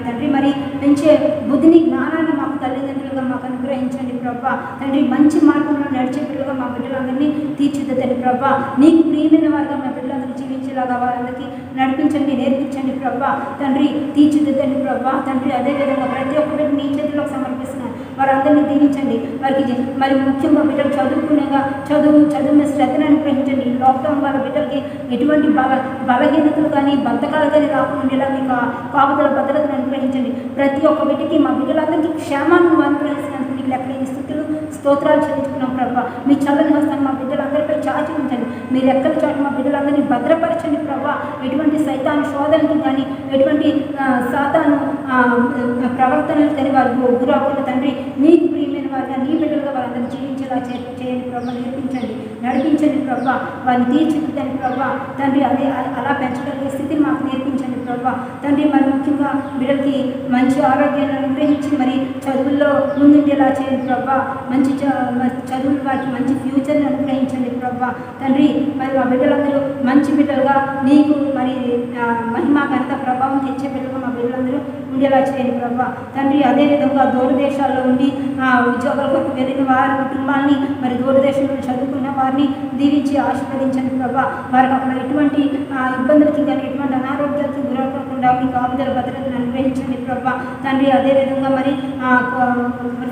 తండ్రి మరి పెంచే బుద్ధిని, జ్ఞానాన్ని మాకు తల్లిదండ్రులుగా మాకు అనుగ్రహించండి ప్రభా తండ్రి. మంచి మార్గంలో నడిచే బిడ్డలుగా మా బిడ్డలందరినీ తీర్చిదిద్దండి ప్రభా. నీకు ప్రియమైన వారుగా మా బిడ్డలందరూ జీవించేలాగా వారందరికీ నడిపించండి, నేర్పించండి ప్రభా తండ్రి. తీర్చిదిద్దండి ప్రభా తండ్రి. అదేవిధంగా ప్రతి ఒక్క బిడ్డ నీ చేతులకు సమర్పిస్తున్నారు. వారందరినీ దీవించండి. వారికి మరి ముఖ్యంగా బిడ్డలు చదువుకునేగా చదువు మీద శ్రద్ధను అనుగ్రహించండి. లాక్డౌన్ వల్ల బిడ్డలకి ఎటువంటి బలహీనతలు కానీ బద్ధకాలు కానీ రాకుండా మీకు కాపుదల భద్రతను అనుగ్రహించండి. ప్రతి ఒక్క బిడ్డకి, మా బిడ్డలందరికీ క్షేమాన్ని అనుగ్రహిస్తున్నందుకు మీకు లెక్కలేని స్థితులు స్తోత్రాలు చెల్లించుకున్నాం ప్రభా. మీ చల్లని హస్తాన్ని మా బిడ్డలందరిపై చాచి ఉంచండి. మీరు ఎక్కడ చోట మా బిడ్డలందరినీ భద్రపరచండి ప్రభా. ఎటువంటి సైతాను శోధనకి కానీ ఎటువంటి సాతాను ప్రవర్తనలు కానీ వారు గురవకుండా తండ్రి మీకు ప్రియమైన వారిగా నీ బిడ్డలుగా వాళ్ళందరూ జీవించేలా చేయండి ప్రభా. నేర్పించండి, నడిపించండి ప్రభా. వారిని తీర్చిదిద్దండి ప్రభా. తండ్రి అలా పెంచగలిగే స్థితిని మాకు నేర్పించండి ప్రభా. తండ్రి మరి ముఖ్యంగా బిడ్డలకి మంచి ఆరోగ్యాన్ని అనుగ్రహించి మరి చదువుల్లో ముందుండేలా చేయండి ప్రభా. మంచి చదువులు వారికి మంచి ఫ్యూచర్ని అనుగ్రహించండి ప్రభా. తండ్రి మరి మా బిడ్డలందరూ మంచి బిడ్డలుగా నీకు మరి మహిమ ఘనత ప్రభావం తెచ్చే బిడ్డలుగా మా బిడ్డలందరూ ఉండేలా చేయండి ప్రభా. తండ్రి అదేవిధంగా దూరదేశాల్లో ఉండి ఉద్యోగాల కొరకు వెళ్ళిన వారి కుటుంబాన్ని మరి దూరదేశంలో చదువుకున్న వారిని దీవించి ఆశీర్వదించండి ప్రభా. వారికి అక్కడ ఎటువంటి ఇబ్బందులకి కానీ ఎటువంటి అనారోగ్యాలకి గురవకుండా మీ కాపుదల భద్రతను అనుగ్రహించండి ప్రభా. తండ్రి అదేవిధంగా మరి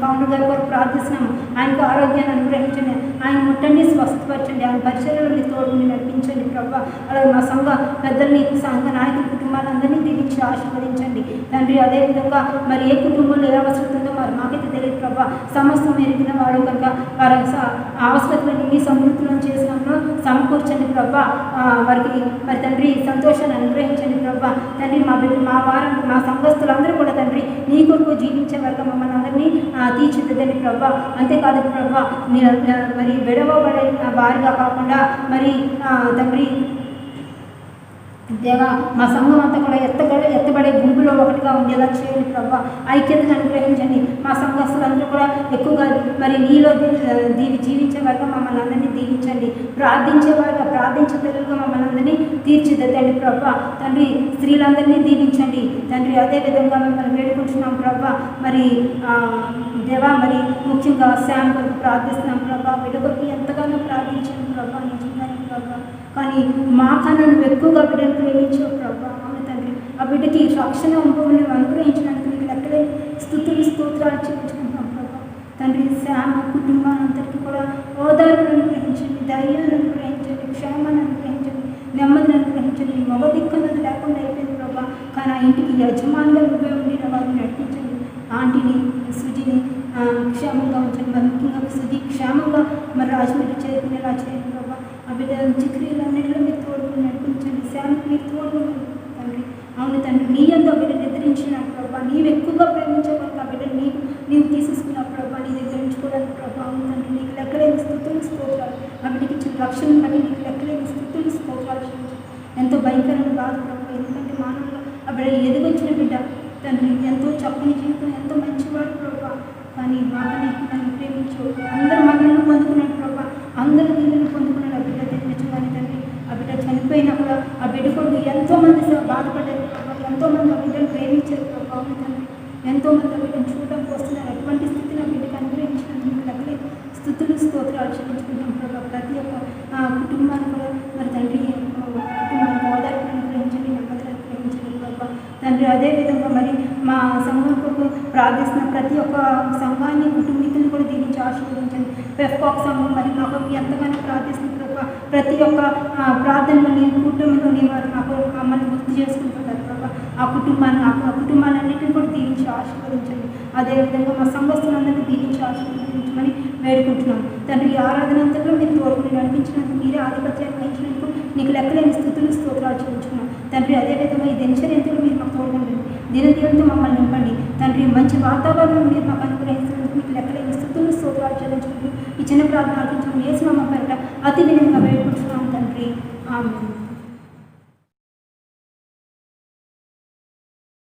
ఫౌండర్ గారి కొరకు ప్రార్థిస్తున్నాము. ఆయనకు ఆరోగ్యాన్ని అనుగ్రహించండి, ఆయన ముట్టండి, స్వస్థపరచండి, ఆయన పరిచర్యలో మీ తోడుని నడిపించండి ప్రభా. అలాగే మా సంఘ పెద్దల్ని, సంఘ నాయకుల కుటుంబాలందరినీ దీవించి ఆశీర్వదించండి తండ్రి. అదేవిధంగా మరి ఏ కుటుంబంలో ఏ అవసరం ఉందో మరి మాకైతే తెలియదు ప్రభా. సమస్తం ఎరిగిన వాడు కనుక వారి అవసరతలను మీ సమృద్ధిలో చేసినప్పుడు సమకూర్చండి ప్రభా. వారికి మరి తండ్రి సంతోషాన్ని అనుగ్రహించండి ప్రభా. తండ్రి మా సంఘస్థులందరూ కూడా తండ్రి నీ కొరకు జీవించే వరకు మమ్మల్ని అందరినీ తీర్చిదిద్దండి ప్రభా. అంతేకాదు ప్రభా, మరి విడవబడే వారిగా కాకుండా మరి తండ్రి దేవా మా సంఘం అంతా కూడా ఎత్తబడే గుంపులో ఒకటిగా ఉండేలా చేయండి ప్రభా. ఐక్యతను అనుగ్రహించండి. మా సంఘస్థులందరూ కూడా ఎక్కువగా మరి నీలో జీవించే వరకు మమ్మల్ని అందరినీ దీవించండి. ప్రార్థించేవారుగా ప్రార్థించే పిల్లలుగా మమ్మల్ని అందరినీ తీర్చిదిద్దండి ప్రభా. తండ్రి స్త్రీలందరినీ దీవించండి తండ్రి. అదేవిధంగా మిమ్మల్ని వేడుకుంటున్నాం ప్రభా. మరి దేవా మరి ముఖ్యంగా శామ్ కొరకు ప్రార్థిస్తున్నాం ప్రభా. బిడ్డ కొరకు ఎంతగానో ప్రార్థించాను ప్రభా, నిజంగానే ప్రభా. కానీ మా కన్నా నువ్వు ఎక్కువగా బిడ్డను ప్రేమించావు ప్రభా. అవును తండ్రి, ఆ బిడ్డకి రక్షణ అనుభవం అనుగ్రహించడానికి నీకు లెక్కలే స్థుతులు స్తోత్రాలు చెల్లించుకుంటున్నాం ప్రభా. తండ్రి శ్యామ కుటుంబాలందరికీ కూడా ఓదారును అనుగ్రహించండి, ధైర్యాన్ని అనుగ్రహించండి, క్షేమాన్ని అనుగ్రహించండి, నెమ్మదిని అనుగ్రహించండి. మగ దిక్కున్నది లేకుండా అయిపోయింది ప్రభా. కానీ ఆ ఇంటికి యజమానులు నువ్వే ఉండిన వారిని నడిపించండి. ఆంటీని సుజిని క్షేమంగా ఉంచండి. మరి ముఖ్యంగా సుజి క్షేమంగా మరి రాజమండ్రి చేరుకునేలా చేయండి ప్రభా. ఆ బిడ్డ చిక్రీలన్నింటిలో మీరు తోడుకుని నడిపించండి. శాంతి మీరు తోడుకుని తండ్రి. అవును తండ్రి, నీ ఎంతో బిడ్డ నిద్రించిన ప్రభా. నీవు ఎక్కువగా ప్రేమించే వరకు ఆ బిడ్డ నీవు తీసేసుకున్న ప్రభా, నీ దగ్గర ఉంచుకోవడానికి ప్రభా. అవును తండ్రి, నీకు లెక్కలేని స్థుతులు స్తోత్రాలు. ఆ బిడ్డకి ఇచ్చిన రక్షణ బట్టి నీకు లెక్కలేని స్థుతులు స్తోత్రాలు. ఎంతో భయంకరమైన బాధ ప్రభా. ఎందుకంటే మానవులు ఆ బిడ్డ ఎదుగొచ్చిన బిడ్డ తండ్రి, ఎంతో చక్కని జీవితం, ఎంతో మంచివాడు ప్రభా. కానీ మాటని నన్ను ప్రేమించు. అందరూ మనల్ని పొందుకున్నాడు ప్రభా, అందరూ దీనిని పొందుకున్నాడు. ఆ బిడ్డ తెప్పించుకొని తండ్రి. ఆ బిడ్డ చనిపోయినా కూడా ఆ బిడ్డ కొడుకు ఎంతోమంది బాధపడ్డారు ప్రభా. ఎంతోమంది ఆ బిడ్డను ప్రేమించారు ప్రభా. తండ్రి ఎంతోమంది ఆ బిడ్డను చూడడానికి వస్తున్నారు. అటువంటి స్థితిని ఆ బిడ్డకు అనుగ్రహించినందుకు లెక్కలే స్థుతులు స్తోత్రాలు చెల్లించుకుంటాం ప్రభా. ప్రతి ఒక్క కుటుంబాన్ని కూడా మరి తండ్రి కుటుంబానికి ఓదార్పు అనుగ్రహించండి, నెమ్మదిని అనుగ్రహించండి ప్రభా. తండ్రి అదేవిధంగా మరి మా సంఘం కొరకు ప్రార్థిస్తున్న ప్రతి ఒక్క సంఘాన్ని కుటుంబీకులను కూడా దీవించి ఆశీర్వదించండి. పెఫ్కాక్ సంఘం మరి మాకు ఎంతగానో ప్రార్థిస్తున్న ప్రభా. ప్రతి ఒక్క ప్రార్థనలో నేను కుటుంబంలో వారు నాకు మమ్మల్ని గుర్తు చేసుకుంటున్నారు ప్రభా. ఆ కుటుంబాలన్నింటినీ కూడా దీవించి ఆశీర్వదించండి. అదేవిధంగా మా సంఘస్థులందరినీ దీవించి ఆశీర్వదించమని వేడుకుంటున్నాం తండ్రి. ఈ ఆరాధన అంతట్లో మీరు తోడుకుని నడిపించినందుకు, మీరే ఆధిపత్యాన్ని వహించినందుకు నీకు లెక్కలేని స్థుతులు స్తోత్రాలు చెల్లించుకున్నాం తండ్రి. అదేవిధంగా ఈ దినచర్యతో మీరు మాకు తోడుకుంటుంది, దినదీయంతో మమ్మల్ని నింపండి తండ్రి. మంచి వాతావరణం మీరు మాకు అనుగ్రహిస్తున్నందుకు మీకు లెక్కలేని స్థుతులు స్తోత్రాలు చెల్లించుకుంటూ ఈ చిన్న ప్రార్థన ఆలోచించడం వేసిన మా పేరిట అతి వినయంగా వేడుకుంటున్నాం తండ్రి. ఆమేన్.